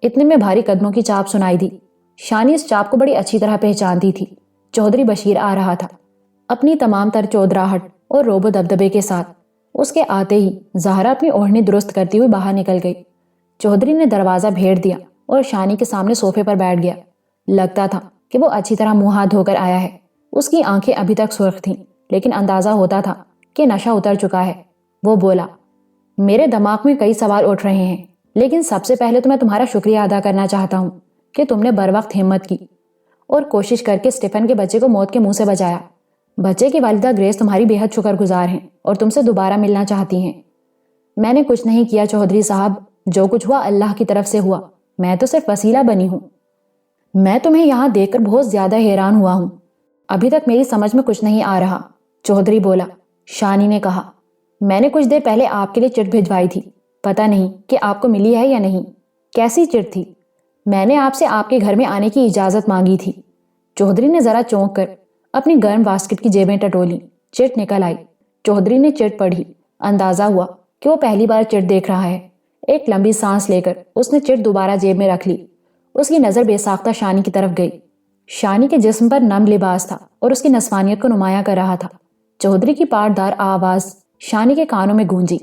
Speaker 1: اتنے میں بھاری قدموں کی چاپ سنائی دی۔ شانی اس چاپ کو بڑی اچھی طرح پہچانتی تھی۔ چودھری بشیر آ رہا تھا، اپنی تمام تر چودراہٹ اور روب و دبدبے کے ساتھ۔ اس کے آتے ہی زہرا اپنی اوڑھنی درست کرتی ہوئی باہر نکل گئی۔ چودھری نے دروازہ بھیڑ دیا اور شانی کے سامنے صوفے پر بیٹھ گیا۔ لگتا تھا کہ وہ اچھی طرح منہ ہاتھ دھو کر آیا ہے۔ اس کی آنکھیں ابھی تک سرخ تھیں، لیکن اندازہ ہوتا تھا کہ نشہ اتر چکا ہے۔ وہ بولا، میرے دماغ میں کئی سوال اٹھ رہے ہیں، لیکن سب سے پہلے تو میں تمہارا شکریہ ادا کرنا چاہتا ہوں کہ تم نے بر وقت ہمت کی اور کوشش کر کے اسٹیفن کے بچے کو موت کے منہ سے بچایا۔ بچے کی والدہ گریس تمہاری بے حد شکر گزار ہیں اور تم سے دوبارہ ملنا چاہتی ہیں۔ میں نے کچھ نہیں کیا چودھری صاحب، جو کچھ ہوا اللہ کی طرف سے ہوا، میں تو صرف وسیلہ بنی ہوں۔ میں تمہیں یہاں دیکھ کر بہت زیادہ حیران ہوا ہوں۔ ابھی تک میری سمجھ میں کچھ نہیں آ رہا، چودھری بولا۔ شانی نے کہا، میں نے کچھ دیر پہلے آپ کے لیے چٹ بھجوائی تھی، پتہ نہیں کہ آپ کو ملی ہے یا نہیں۔ کیسی چٹ تھی؟ میں نے آپ سے آپ کے گھر میں آنے کی اجازت مانگی تھی۔ چودھری نے ذرا چونک کر اپنی گرم واسکٹ کی جیبیں ٹٹولی۔ چٹ نکل آئی۔ چودھری نے چٹ پڑھی۔ اندازہ ہوا کہ وہ پہلی بار چٹ دیکھ رہا ہے۔ ایک لمبی سانس لے کر اس نے چٹ دوبارہ جیب میں رکھ لی۔ اس کی نظر بے ساختہ شانی کی طرف گئی۔ شانی کے جسم پر نم لباس تھا اور اس کی نسوانیت کو نمایاں کر رہا تھا۔ چودھری کی پاٹدار آواز شانی کے کانوں میں گونجی،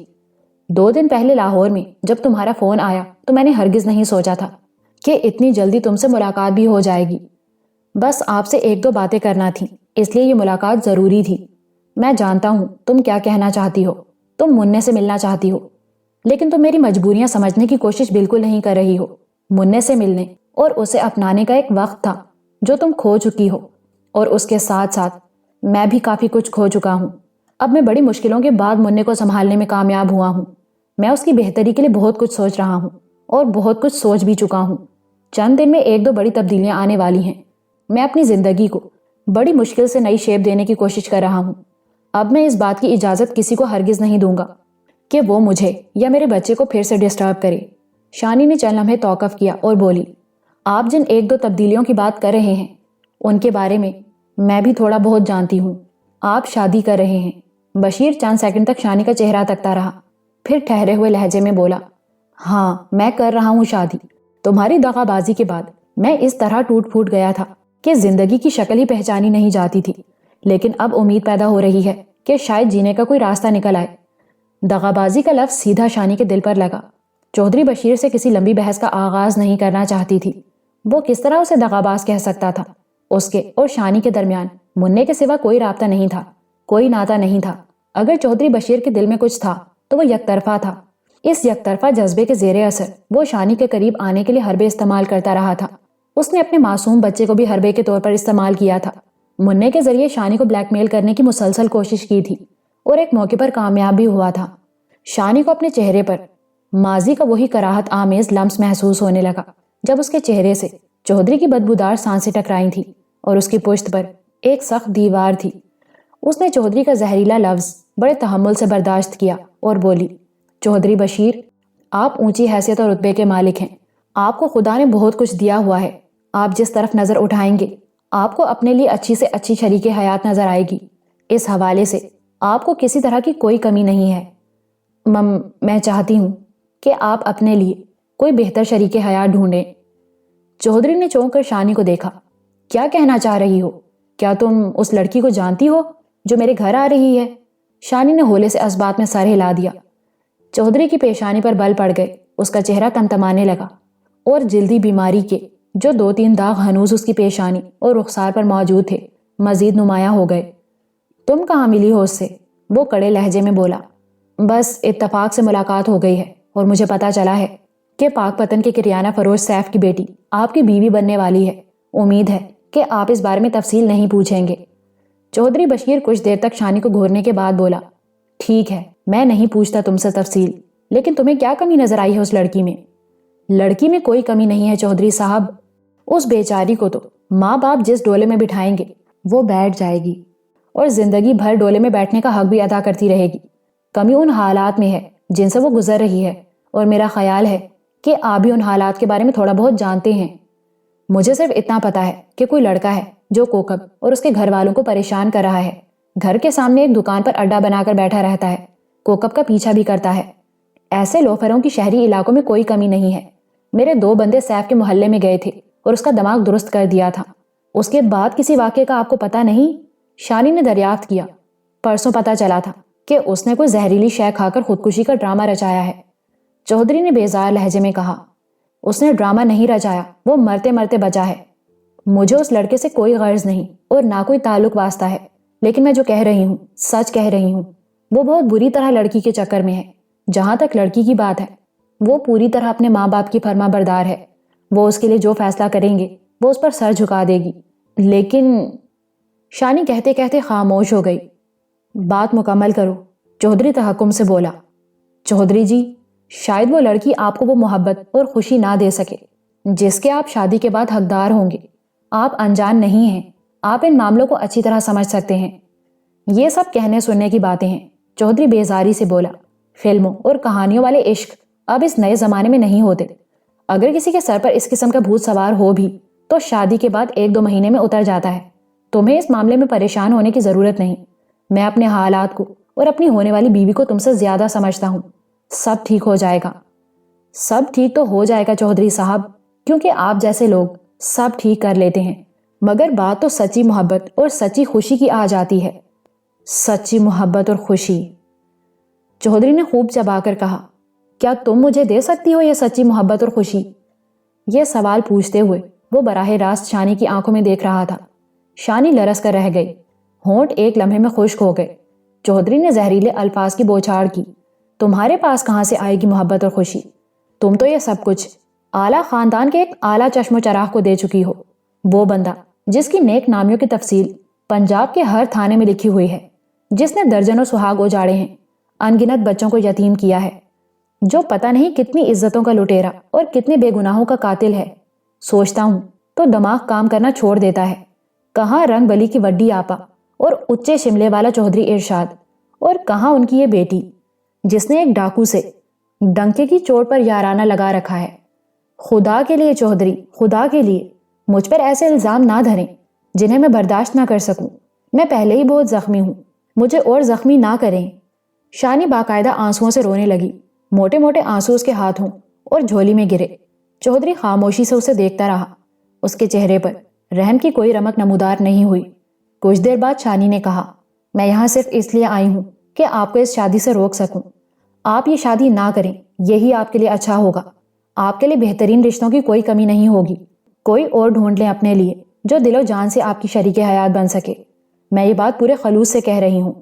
Speaker 1: 2 دن پہلے لاہور میں جب تمہارا فون آیا تو میں نے ہرگز نہیں سوچا تھا کہ اتنی جلدی تم سے ملاقات بھی ہو جائے گی۔ بس آپ سے 1-2 باتیں کرنا تھیں، اس لیے یہ ملاقات ضروری تھی۔ میں جانتا ہوں تم کیا کہنا چاہتی ہو، تم منّے سے ملنا چاہتی ہو، لیکن تم میری مجبوریاں سمجھنے کی کوشش بالکل نہیں کر رہی ہو۔ منّے سے ملنے اور اسے اپنانے کا ایک وقت تھا جو تم کھو چکی ہو، اور اس کے ساتھ ساتھ میں بھی کافی کچھ کھو چکا ہوں۔ اب میں بڑی مشکلوں کے بعد منّے کو سنبھالنے میں کامیاب ہوا ہوں۔ میں اس کی بہتری کے لیے بہت کچھ سوچ رہا ہوں اور بہت کچھ سوچ بھی چکا ہوں۔ چند دن میں 1-2 بڑی تبدیلیاں آنے والی ہیں۔ میں اپنی زندگی کو بڑی مشکل سے نئی شیپ دینے کی کوشش کر رہا ہوں۔ اب میں اس بات کی اجازت کسی کو ہرگز نہیں دوں گا کہ وہ مجھے یا میرے بچے کو پھر سے ڈسٹرب کرے۔ شانی نے چند لمحے توقف کیا اور بولی، آپ جن 1-2 تبدیلیوں کی بات کر رہے ہیں ان کے بارے میں بھی تھوڑا بہت جانتی ہوں۔ آپ شادی کر رہے ہیں۔ بشیر چند سیکنڈ تک شانی کا چہرہ تکتا رہا، پھر ٹھہرے ہوئے لہجے میں بولا، ہاں میں کر رہا ہوں شادی۔ تمہاری دغا بازی کے بعد میں اس طرح ٹوٹ پھوٹ گیا تھا کہ زندگی کی شکل ہی پہچانی نہیں جاتی تھی، لیکن اب امید پیدا ہو رہی ہے کہ شاید جینے کا کوئی راستہ نکل آئے۔ دغا بازی کا لفظ سیدھا شانی کے دل پر لگا۔ چودھری بشیر سے کسی لمبی بحث کا آغاز نہیں کرنا چاہتی تھی۔ وہ کس طرح اسے دغا باز کہہ سکتا تھا؟ اس کے اور شانی کے درمیان منّے کے سوا کوئی رابطہ نہیں تھا، کوئی ناطہ نہیں تھا۔ اگر چودھری بشیر کے دل میں کچھ تھا تو وہ یک طرفہ تھا۔ اس یک طرفہ جذبے کے زیر اثر وہ شانی کے قریب آنے کے لیے حربے استعمال کرتا رہا تھا۔ اس نے اپنے معصوم بچے کو بھی حربے کے طور پر استعمال کیا تھا۔ منّے کے ذریعے شانی کو بلیک میل کرنے کی مسلسل کوشش کی تھی اور ایک موقع پر کامیاب بھی ہوا تھا۔ شانی کو اپنے چہرے پر ماضی کا وہی کراہت آمیز لمس محسوس ہونے لگا جب اس کے چہرے سے چودھری کی بدبودار سانسیں ٹکرائی تھیں اور اس کی پشت پر ایک سخت دیوار تھی۔ اس نے چودھری کا زہریلا لفظ بڑے تحمل سے برداشت کیا اور بولی، چودھری بشیر، آپ اونچی حیثیت اور رتبے کے مالک ہیں۔ آپ کو خدا نے بہت کچھ دیا ہوا ہے۔ آپ جس طرف نظر اٹھائیں گے آپ کو اپنے لیے اچھی سے اچھی شریک حیات نظر آئے گی۔ اس حوالے سے آپ کو کسی طرح کی کوئی کمی نہیں ہے۔ میں چاہتی ہوں کہ آپ اپنے لیے کوئی بہتر شریک حیات ڈھونڈیں۔ چودھری نے چونک کر شانی کو دیکھا۔ کیا کہنا چاہ رہی ہو؟ کیا تم اس لڑکی کو جانتی ہو جو میرے گھر آ رہی ہے؟ شانی نے ہولے سے اس بات میں سر ہلا دیا۔ چودھری کی پیشانی پر بل پڑ گئے۔ اس کا چہرہ تمتمانے لگا اور جلدی بیماری کے جو 2-3 داغ ہنوز اس کی پیشانی اور رخسار پر موجود تھے مزید نمایاں ہو گئے۔ تم کہاں ملی ہو اس سے؟ وہ کڑے لہجے میں بولا۔ بس اتفاق سے ملاقات ہو گئی ہے اور مجھے پتا چلا ہے کہ پاک پتن کے کریانہ فروش سیف کی بیٹی آپ کی بیوی بننے والی ہے۔ امید ہے کہ آپ اس بارے میں تفصیل نہیں پوچھیں گے۔ چودھری بشیر کچھ دیر تک شانی کو گھورنے کے بعد بولا، ٹھیک ہے میں نہیں پوچھتا تم سے تفصیل، لیکن تمہیں کیا کمی نظر آئی ہے اس لڑکی میں؟ لڑکی میں کوئی کمی نہیں ہے چودھری صاحب۔ اس بیچاری کو تو ماں باپ جس ڈولے میں بٹھائیں گے وہ بیٹھ جائے گی اور زندگی بھر ڈولے میں بیٹھنے کا حق بھی ادا کرتی رہے گی۔ کمی ان حالات میں ہے جن سے وہ گزر رہی ہے، اور میرا خیال ہے کہ آپ بھی ان حالات کے بارے میں تھوڑا بہت جانتے ہیں۔ مجھے صرف اتنا پتا ہے کہ کوئی لڑکا ہے جو کوکب اور اس کے گھر والوں کو پریشان کر رہا ہے۔ گھر کے سامنے ایک دکان پر اڈا بنا کر بیٹھا رہتا ہے، کوکب کا پیچھا بھی کرتا ہے۔ ایسے لوفروں کی شہری علاقوں میں کوئی کمی نہیں ہے۔ میرے 2 بندے سیف کے محلے میں گئے تھے اور اس کا دماغ درست کر دیا تھا۔ اس کے بعد کسی واقعے کا آپ کو پتا نہیں؟ شانی نے دریافت کیا۔ پرسوں پتا چلا تھا کہ اس نے کوئی زہریلی شے کھا کر خودکشی کا ڈرامہ رچایا ہے۔ چودھری نے بیزار لہجے میں کہا۔ اس نے ڈرامہ نہیں رچایا، وہ مرتے مرتے بچا ہے۔ مجھے اس لڑکے سے کوئی غرض نہیں اور نہ کوئی تعلق واسطہ ہے، لیکن میں جو کہہ رہی ہوں سچ کہہ رہی ہوں۔ وہ بہت بری طرح لڑکی کے چکر میں ہے۔ جہاں تک لڑکی کی بات ہے، وہ پوری طرح اپنے ماں باپ کی فرما بردار ہے۔ وہ اس کے لیے جو فیصلہ کریں گے وہ اس پر سر جھکا دے گی۔ لیکن شانی کہتے کہتے خاموش ہو گئی۔ بات مکمل کرو، چودھری تحکم سے بولا۔ چودھری جی، شاید وہ لڑکی آپ کو وہ محبت اور خوشی نہ دے سکے جس کے آپ شادی کے بعد حقدار ہوں گے۔ آپ انجان نہیں ہیں، آپ ان معاملوں کو اچھی طرح سمجھ سکتے ہیں۔ یہ سب کہنے سننے کی باتیں ہیں، چودھری بیزاری سے بولا۔ فلموں اور کہانیوں والے عشق اب اس نئے زمانے میں نہیں ہوتے۔ اگر کسی کے سر پر اس قسم کا بھوت سوار ہو بھی تو شادی کے بعد 1-2 مہینے میں اتر جاتا ہے۔ تمہیں اس معاملے میں پریشان ہونے کی ضرورت نہیں۔ میں اپنے حالات کو اور اپنی ہونے والی بیوی کو تم سے زیادہ سمجھتا ہوں۔ سب ٹھیک ہو جائے گا۔ سب ٹھیک تو ہو جائے گا چودھری صاحب، کیونکہ آپ جیسے لوگ سب ٹھیک کر لیتے ہیں، مگر بات تو سچی محبت اور سچی خوشی کی آ جاتی ہے۔ سچی محبت اور خوشی، چودھری نے خوب چبا کر کہا۔ کیا تم مجھے دے سکتی ہو یہ سچی محبت اور خوشی؟ یہ سوال پوچھتے ہوئے وہ براہ راست شانی کی آنکھوں میں دیکھ رہا تھا۔ شانی لرز کر رہ گئی، ہونٹ ایک لمحے میں خشک ہو گئے۔ چودھری نے زہریلے الفاظ کی بوچھاڑ کی۔ تمہارے پاس کہاں سے آئے گی محبت اور خوشی؟ تم تو یہ سب کچھ اعلیٰ خاندان کے ایک اعلیٰ چشم و چراغ کو دے چکی ہو، وہ بندہ جس کی نیک نامیوں کی تفصیل پنجاب کے ہر تھانے میں لکھی ہوئی ہے، جس نے درجنوں سہاگ اجاڑے ہیں، انگنت بچوں کو یتیم کیا ہے، جو پتہ نہیں کتنی عزتوں کا لٹیرا اور کتنے بے گناہوں کا قاتل ہے۔ سوچتا ہوں تو دماغ کام کرنا چھوڑ دیتا ہے۔ کہاں رنگ بلی کی وڈی آپا اور اچے شملے والا چودھری ارشاد، اور کہاں ان کی یہ بیٹی جس نے ایک ڈاکو سے ڈنکے کی چوٹ پر یارانہ لگا رکھا ہے۔ خدا کے لیے چودھری، خدا کے لیے مجھ پر ایسے الزام نہ دھریں جنہیں میں برداشت نہ کر سکوں۔ میں پہلے ہی بہت زخمی ہوں، مجھے اور زخمی نہ کریں۔ شانی باقاعدہ آنسوؤں سے رونے لگی۔ موٹے موٹے آنسو اس کے ہاتھوں اور جھولی میں گرے۔ چودھری خاموشی سے اسے دیکھتا رہا۔ اس کے چہرے پر رحم کی کوئی رمق نمودار نہیں ہوئی۔ کچھ دیر بعد شانی نے کہا، میں یہاں صرف اس لیے آئی ہوں کہ آپ کو اس شادی سے روک سکوں۔ آپ یہ شادی نہ کریں، یہی آپ کے لیے اچھا ہوگا۔ آپ کے لیے بہترین رشتوں کی کوئی کمی نہیں ہوگی۔ کوئی اور ڈھونڈ لیں اپنے لیے جو دل و جان سے آپ کی شریک حیات بن سکے۔ میں یہ بات پورے خلوص سے کہہ رہی ہوں۔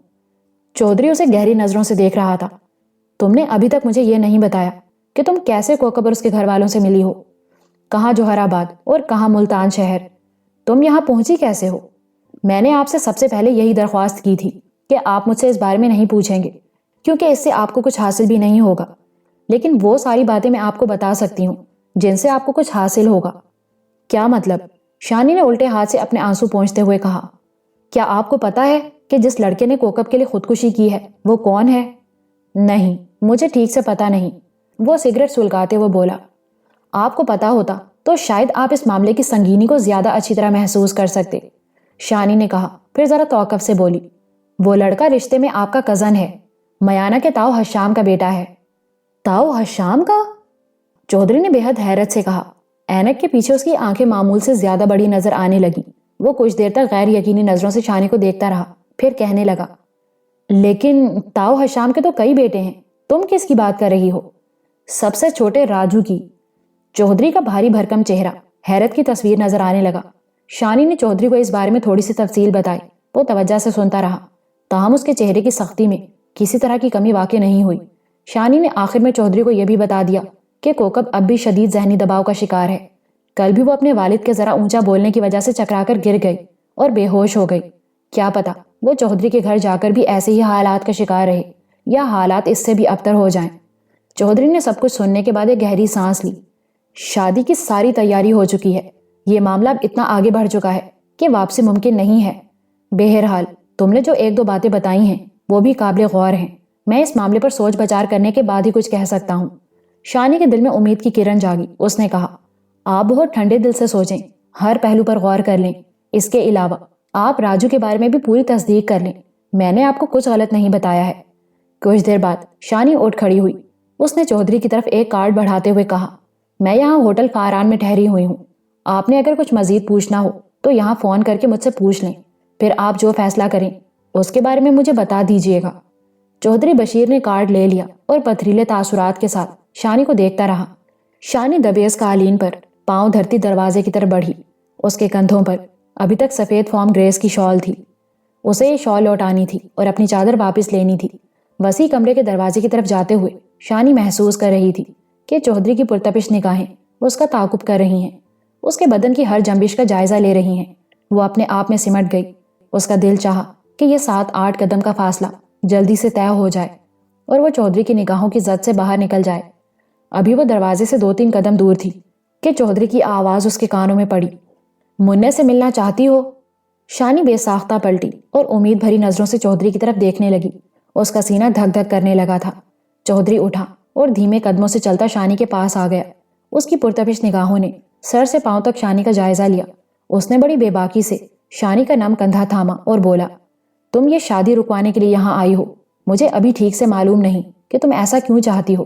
Speaker 1: چودھری اسے گہری نظروں سے دیکھ رہا تھا۔ تم نے ابھی تک مجھے یہ نہیں بتایا کہ تم کیسے کوکب اور اس کے گھر والوں سے ملی ہو؟ کہاں جوہر آباد اور کہاں ملتان شہر؟ تم یہاں پہنچی کیسے ہو؟ میں نے آپ سے سب سے پہلے یہی درخواست کی تھی کہ آپ مجھ سے اس بارے میں نہیں پوچھیں گے، کیونکہ اس سے آپ کو کچھ حاصل بھی نہیں ہوگا۔ لیکن وہ ساری باتیں میں آپ کو بتا سکتی ہوں جن سے آپ کو کچھ حاصل ہوگا۔ کیا مطلب؟ شانی نے الٹے ہاتھ سے اپنے آنسو پونچھتے ہوئے کہا۔ کیا آپ کو پتا ہے کہ جس لڑکے نے کوکب کے لیے خودکشی کی ہے وہ کون ہے؟ نہیں، مجھے ٹھیک سے پتا نہیں، وہ سگریٹ سلگاتے ہوئے بولا۔ آپ کو پتا ہوتا تو شاید آپ اس معاملے کی سنگینی کو زیادہ اچھی طرح محسوس کر سکتے، شانی نے کہا، پھر ذرا توقف سے بولی۔ وہ لڑکا رشتے میں آپ کا کزن ہے، میانہ کے تاؤ حشام کا بیٹا ہے۔ تاؤ حشام کا؟ چودھری نے بے حد حیرت سے کہا۔ اینک کے پیچھے اس کی آنکھیں معمول سے زیادہ بڑی نظر آنے لگی۔ وہ کچھ دیر تک غیر یقینی نظروں سے شانی کو دیکھتا رہا، پھر کہنے لگا، لیکن تاؤ حشام کے تو کئی بیٹے ہیں، تم کس کی بات کر رہی ہو؟ سب سے چھوٹے راجو کی۔ چودھری کا بھاری بھرکم چہرہ حیرت کی تصویر نظر آنے لگا۔ شانی نے چودھری کو اس بارے میں تھوڑی سی تفصیل بتائی۔ وہ توجہ سے سنتا رہا، تاہم اس کے چہرے کی سختی میں کسی طرح کی کمی واقع نہیں ہوئی۔ شانی نے آخر میں چودھری کو یہ بھی بتا دیا کہ کوکب اب بھی شدید ذہنی دباؤ کا شکار ہے۔ کل بھی وہ اپنے والد کے ذرا اونچا بولنے کی وجہ سے چکرا کر گر گئی اور بے ہوش ہو گئی۔ کیا پتا وہ چودھری کے گھر جا کر بھی ایسے ہی حالات کا شکار رہے یا حالات اس سے بھی ابتر ہو جائیں۔ چودھری نے سب کچھ سننے کے بعد ایک گہری سانس لی۔ شادی کی ساری تیاری ہو چکی ہے، یہ معاملہ اب اتنا آگے بڑھ چکا ہے کہ واپسی ممکن نہیں ہے۔ بہرحال تم نے جو 1-2 باتیں بتائی ہیں وہ بھی قابل غور ہیں۔ میں اس معاملے پر سوچ بچار کرنے کے بعد ہی کچھ کہہ سکتا ہوں۔ شانی کے دل میں امید کی کرن جاگی۔ اس نے کہا، آپ بہت ٹھنڈے دل سے سوچیں، ہر پہلو پر غور کر لیں۔ اس کے علاوہ آپ راجو کے بارے میں بھی پوری تصدیق کر لیں۔ میں نے آپ کو کچھ غلط نہیں بتایا ہے۔ کچھ دیر بعد شانی اٹھ کھڑی ہوئی۔ اس نے چودھری کی طرف ایک کارڈ بڑھاتے ہوئے کہا، میں یہاں ہوٹل فاران میں ٹھہری ہوئی ہوں۔ آپ نے اگر کچھ مزید پوچھنا ہو تو یہاں فون کر کے مجھ سے پوچھ لیں، پھر آپ جو فیصلہ کریں اس کے بارے میں مجھے بتا دیجیے گا۔ چودھری بشیر نے کارڈ لے لیا اور پتھریلے تاثرات کے ساتھ شانی کو دیکھتا رہا۔ شانی دبیز قالین پر پاؤں دھرتی دروازے کی طرف بڑھی۔ اس کے کندھوں پر ابھی تک سفید فارم گریس کی شال تھی۔ اسے یہ شال لوٹانی تھی اور اپنی چادر واپس لینی تھی۔ وسیع کمرے کے دروازے کی طرف جاتے ہوئے شانی محسوس کر رہی تھی کہ چودھری کی پرتپش نگاہیں اس کا تعاقب کر رہی ہیں، اس کے بدن کی ہر جنبش کا جائزہ لے رہی ہیں۔ وہ اپنے آپ میں سمٹ گئی۔ اس کا دل چاہا کہ یہ 7-8 قدم کا فاصلہ جلدی سے طے ہو جائے اور وہ چودھری کی نگاہوں کی زد سے باہر نکل جائے۔ ابھی وہ دروازے سے 2-3 قدم دور تھی کہ چودھری کی آواز اس کے کانوں میں پڑی، منع سے ملنا چاہتی ہو؟ شانی بے ساختہ پلٹی اور امید بھری نظروں سے چودھری کی طرف دیکھنے لگی۔ اس کا سینہ دھک دھک کرنے لگا تھا۔ چودھری اٹھا اور دھیمے قدموں سے چلتا شانی کے پاس آ گیا۔ اس کی پرتپش نگاہوں نے سر سے پاؤں تک شانی کا جائزہ لیا۔ اس نے بڑی بے باکی سے شانی کا نم کندھا تھاما اور بولا، تم یہ شادی رکوانے کے لیے یہاں آئی ہو؟ مجھے ابھی ٹھیک سے معلوم نہیں کہ تم ایسا کیوں چاہتی ہو۔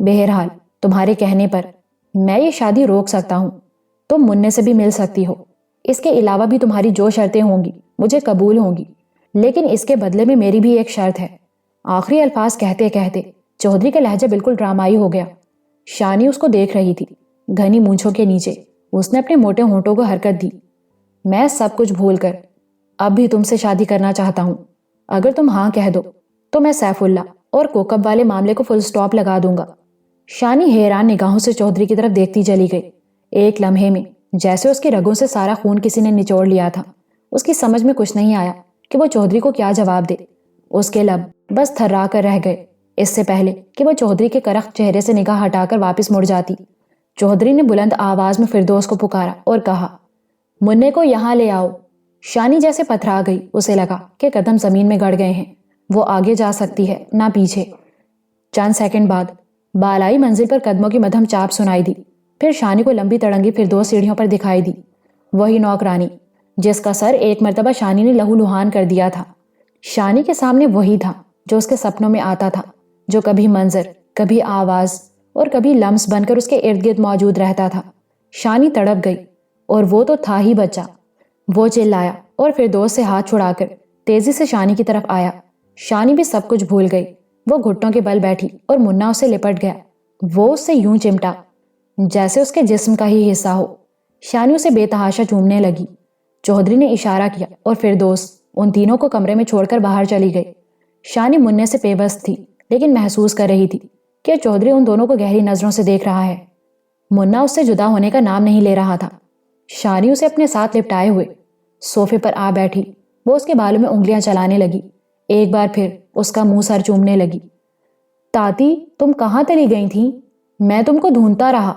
Speaker 1: بہرحال تمہارے کہنے پر میں یہ شادی روک سکتا ہوں۔ تم منع سے بھی مل سکتی ہو۔ اس کے علاوہ بھی تمہاری جو شرطیں ہوں گی مجھے قبول ہوں گی، لیکن اس کے بدلے میں میری بھی ایک شرط ہے۔ آخری الفاظ کہتے کہتے چودھری کا لہجہ بالکل ڈرامائی ہو گیا۔ شانی اس کو دیکھ رہی تھی۔ گھنی مونچھوں کے نیچے اس نے اپنے موٹے ہونٹوں کو حرکت دی۔ میں سب کچھ بھول کر اب بھی تم سے شادی کرنا چاہتا ہوں۔ اگر تم ہاں کہہ دو تو میں سیف اللہ اور کوکب والے معاملے کو فل سٹاپ لگا دوں گا۔ شانی حیران نگاہوں سے چودھری کی طرف دیکھتی چلی گئی۔ ایک لمحے میں جیسے اس کی رگوں سے سارا خون کسی نے نچوڑ لیا تھا۔ اس کی سمجھ میں کچھ نہیں آیا کہ وہ چودھری کو کیا جواب دے۔ اس کے لب بس تھرا کر رہ گئے، اس سے پہلے کہ وہ چودھری کے کرخت چہرے سے نگاہ ہٹا کر واپس مڑ جاتی۔ چودھری نے بلند آواز میں فردوس کو پکارا اور کہا، منع کو یہاں لے آؤ۔ شانی جیسے پتھرا گئی۔ اسے لگا کہ قدم زمین میں گڑ گئے ہیں، وہ آگے جا سکتی ہے نہ پیچھے۔ چند سیکنڈ بعد بالائی منزل پر قدموں کی مدھم چاپ سنائی دی۔ پھر شانی کو لمبی تڑنگی فردوس سیڑھیوں پر دکھائی دی، وہی نوکرانی جس کا سر ایک مرتبہ شانی نے لہو لہان کر دیا تھا۔ شانی کے سامنے وہی تھا جو اس کے سپنوں میں آتا تھا، جو کبھی منظر، کبھی آواز اور کبھی لمس بن کر اس کے ارد گرد موجود رہتا تھا۔ شانی تڑپ گئی، اور وہ تو تھا ہی بچہ۔ وہ چلایا اور فردوس سے ہاتھ چھڑا کر تیزی سے شانی کی طرف آیا۔ شانی بھی سب کچھ بھول گئی۔ وہ گھٹنوں کے بل بیٹھی اور منا اسے لپٹ گیا۔ وہ اس سے یوں چمٹا جیسے اس کے جسم کا ہی حصہ ہو۔ شانی اسے بے تحاشا چومنے لگی۔ چودھری نے اشارہ کیا اور فردوس ان تینوں کو کمرے میں چھوڑ کر باہر چلی گئی۔ شانی منع سے پیوست تھی، لیکن محسوس کر رہی تھی کہ چودھری ان دونوں کو گہری نظروں سے دیکھ رہا ہے۔ منا اس سے جدا ہونے کا نام نہیں لے رہا تھا۔ شانی اسے اپنے ساتھ لپٹائے ہوئے صوفے پر آ بیٹھی۔ وہ اس کے بالوں میں انگلیاں چلانے لگی۔ ایک بار پھر اس کا منہ سر چومنے لگی۔ تاتی، تم کہاں چلی گئی تھی؟ میں تم کو ڈھونڈتا رہا۔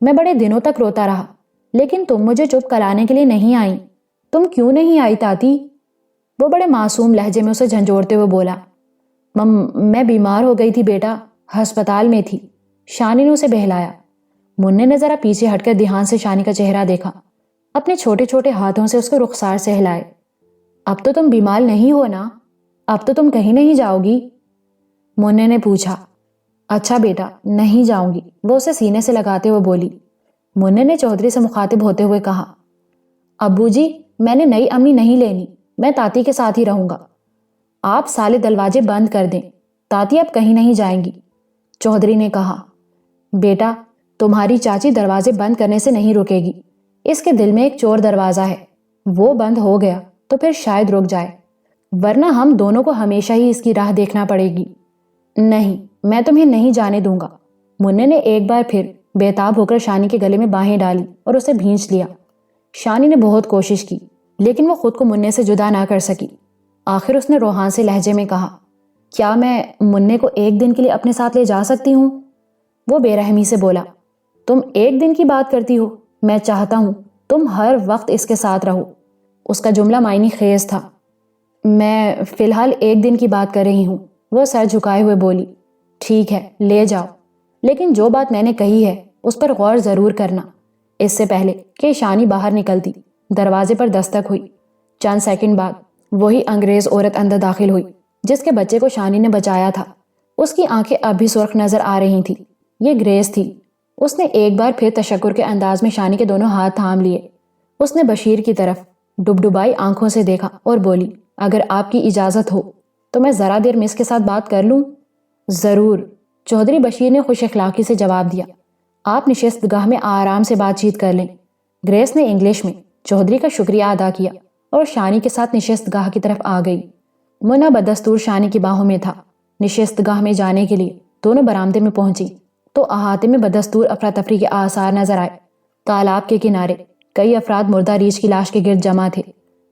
Speaker 1: میں بڑے دنوں تک روتا رہا، لیکن تم مجھے چپ کرانے کے لیے نہیں آئی۔ تم کیوں نہیں آئی تاتی؟ وہ بڑے معصوم لہجے میں اسے جھنجھوڑتے ہوئے بولا، میں بیمار ہو گئی تھی بیٹا، ہسپتال میں تھی۔ شانی نے اسے بہلایا۔ منع نے ذرا پیچھے ہٹ کر دھیان سے شانی کا چہرہ دیکھا، اپنے چھوٹے چھوٹے ہاتھوں سے اس کے رخسار سے ہلائے۔ اب تو تم بیمار نہیں ہو نا؟ اب تو تم کہیں نہیں جاؤ گی؟ منع نے پوچھا۔ اچھا بیٹا، نہیں جاؤں گی، وہ اسے سینے سے لگاتے ہوئے بولی۔ منع نے چودھری سے مخاطب ہوتے ہوئے کہا، ابو جی، میں نے نئی امی نہیں لینی، میں تاتی کے ساتھ ہی رہوں گا۔ آپ سارے دروازے بند کر دیں، تاتی اب کہیں نہیں جائیں گی۔ چودھری نے کہا، بیٹا، تمہاری چاچی دروازے بند کرنے سے نہیں رکے گی۔ اس کے دل میں ایک چور دروازہ ہے، وہ بند ہو گیا تو پھر شاید رک جائے، ورنہ ہم دونوں کو ہمیشہ ہی اس کی راہ دیکھنا پڑے گی۔ نہیں، میں تمہیں نہیں جانے دوں گا۔ منع نے ایک بار پھر بےتاب ہو کر شانی کے گلے میں باہیں ڈالی اور اسے بھینچ لیا۔ شانی نے بہت کوشش کی، لیکن وہ خود کو منع سے جدا نہ کر سکی۔ آخر اس نے روحان سے لہجے میں کہا، کیا میں منع کو ایک دن کے لیے اپنے ساتھ لے جا سکتی ہوں؟ وہ بے رحمی سے بولا، تم ایک دن کی بات کرتی ہو؟ میں چاہتا ہوں تم ہر وقت اس کے ساتھ رہو۔ اس کا جملہ معنی خیز تھا۔ میں فی الحال ایک دن کی بات کر رہی ہوں، وہ سر جھکائے ہوئے بولی، ٹھیک ہے لے جاؤ، لیکن جو بات میں نے کہی ہے اس پر غور ضرور کرنا۔ اس سے پہلے کہ شانی باہر نکلتی دروازے پر دستک ہوئی۔ چند سیکنڈ بعد وہی انگریز عورت اندر داخل ہوئی جس کے بچے کو شانی نے بچایا تھا۔ اس کی آنکھیں اب بھی سرخ نظر آ رہی تھی۔ یہ گریس تھی۔ اس نے ایک بار پھر تشکر کے انداز میں شانی کے دونوں ہاتھ تھام لیے۔ اس نے بشیر کی طرف ڈبڈبائی آنکھوں سے دیکھا اور بولی، اگر آپ کی اجازت ہو تو میں ذرا دیر مس کے ساتھ بات کر لوں؟ ضرور، چودھری بشیر نے خوش اخلاقی سے جواب دیا۔ آپ نشست گاہ میں آرام سے بات چیت کر لیں۔ گریس نے انگلش میں چودھری کا شکریہ ادا کیا اور شانی کے ساتھ نشست گاہ کی طرف آ گئی۔ منا بدستور شانی کی باہوں میں تھا۔ نشست گاہ میں جانے کے لیے دونوں برآمدے میں پہنچی تو احاطے میں بدستور افراتفری کے آثار نظر آئے۔ تالاب کے کنارے کئی افراد مردہ ریچھ کی لاش کے گرد جمع تھے۔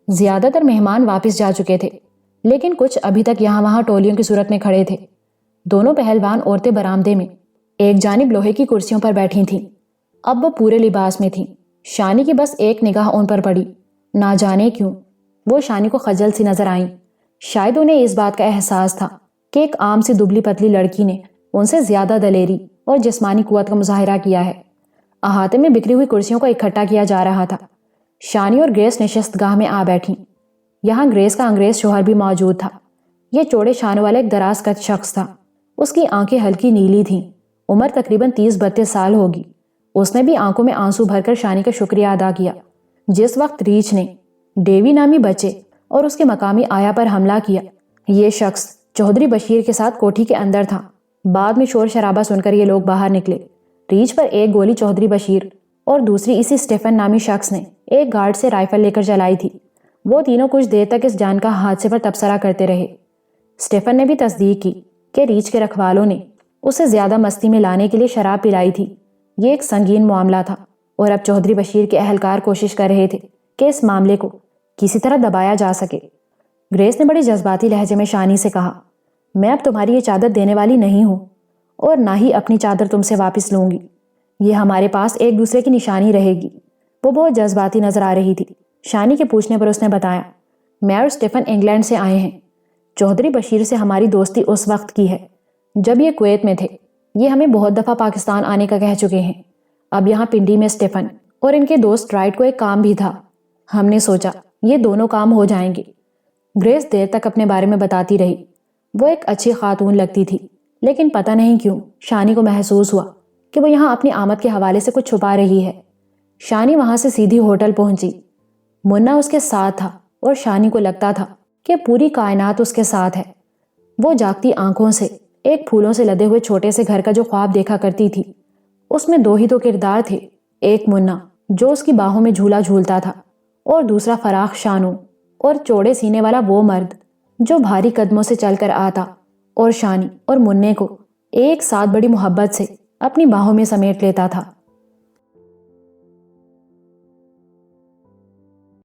Speaker 1: زیادہ تر مہمان واپس جا چکے تھے، لیکن کچھ ابھی تک یہاں وہاں ٹولیوں کی صورت میں کھڑے تھے۔ دونوں پہلوان عورتیں برآمدے میں ایک جانب لوہے کی کرسیوں پر بیٹھی تھیں۔ اب وہ پورے لباس میں تھیں۔ شانی کی بس ایک نگاہ ان پر پڑی۔ نہ جانے کیوں وہ شانی کو خجل سی نظر آئیں۔ شاید انہیں اس بات کا احساس تھا کہ ایک عام سی دبلی پتلی لڑکی نے ان سے زیادہ دلیری اور جسمانی قوت کا مظاہرہ کیا ہے۔ احاطے میں بکھری ہوئی کرسیوں کو اکٹھا کیا جا رہا تھا۔ شانی اور گریس نشست گاہ میں آ بیٹھیں۔ یہاں گریس کا انگریز شوہر بھی موجود تھا۔ یہ چوڑے شانوں والا ایک دراز قد شخص تھا۔ اس کی آنکھیں ہلکی نیلی تھیں۔ عمر تقریباً 30-32 سال ہوگی۔ اس نے بھی آنکھوں میں آنسو بھر کر شانی کا شکریہ ادا کیا۔ جس وقت ریچھ نے ڈیوی نامی بچے اور اس کے مقامی آیا پر حملہ کیا، یہ شخص چودھری بشیر کے ساتھ کوٹھی کے اندر تھا۔ بعد میں شور شرابہ سن کر یہ لوگ باہر نکلے۔ ریچھ پر ایک گولی چودھری بشیر اور دوسری اسی اسٹیفن نامی شخص نے ایک گارڈ سے رائفل لے کر چلائی تھی۔ وہ تینوں کچھ دیر تک اس جان کا حادثے پر تبصرہ کرتے رہے۔ اسٹیفن نے بھی تصدیق کی کہ ریچھ کے رکھوالوں نے اسے زیادہ مستی میں لانے کے لیے شراب پلائی تھی۔ یہ ایک سنگین معاملہ تھا اور اب چودھری بشیر کے اہلکار کوشش کر رہے تھے کہ اس معاملے کو کسی طرح دبایا جا سکے۔ گریس نے بڑی جذباتی لہجے میں شانی سے کہا، میں اب تمہاری یہ چادر دینے والی نہیں ہوں اور نہ ہی اپنی چادر تم سے واپس لوں گی۔ یہ ہمارے پاس ایک دوسرے کی نشانی رہے گی۔ وہ بہت جذباتی نظر آ رہی تھی۔ شانی کے پوچھنے پر اس نے بتایا، میں اور اسٹیفن انگلینڈ سے آئے ہیں۔ چودھری بشیر سے ہماری دوستی اس وقت کی ہے جب یہ کویت میں تھے۔ یہ ہمیں بہت دفعہ پاکستان آنے کا کہہ چکے ہیں۔ اب یہاں پنڈی میں اسٹیفن اور ان کے دوست رائٹ کو ایک کام بھی تھا۔ ہم نے سوچا یہ دونوں کام ہو جائیں گے۔ گریس دیر تک اپنے بارے میں بتاتی رہی۔ وہ ایک اچھی خاتون لگتی تھی، لیکن پتہ نہیں کیوں شانی کو محسوس ہوا کہ وہ یہاں اپنی آمد کے حوالے سے کچھ چھپا رہی ہے۔ شانی وہاں سے سیدھی ہوٹل پہنچی۔ منا اس کے ساتھ تھا اور شانی کو لگتا تھا کہ پوری کائنات اس کے ساتھ ہے۔ وہ جاگتی آنکھوں سے ایک پھولوں سے لدے ہوئے چھوٹے سے گھر کا جو خواب دیکھا کرتی تھی، اس میں دو ہی تو کردار تھے، ایک منا جو اس کی باہوں میں جھولا جھولتا تھا اور دوسرا فراخ شانوں اور چوڑے سینے والا وہ مرد جو بھاری قدموں سے چل کر آتا اور شانی اور مننے کو ایک ساتھ بڑی محبت سے اپنی باہوں میں سمیٹ لیتا تھا۔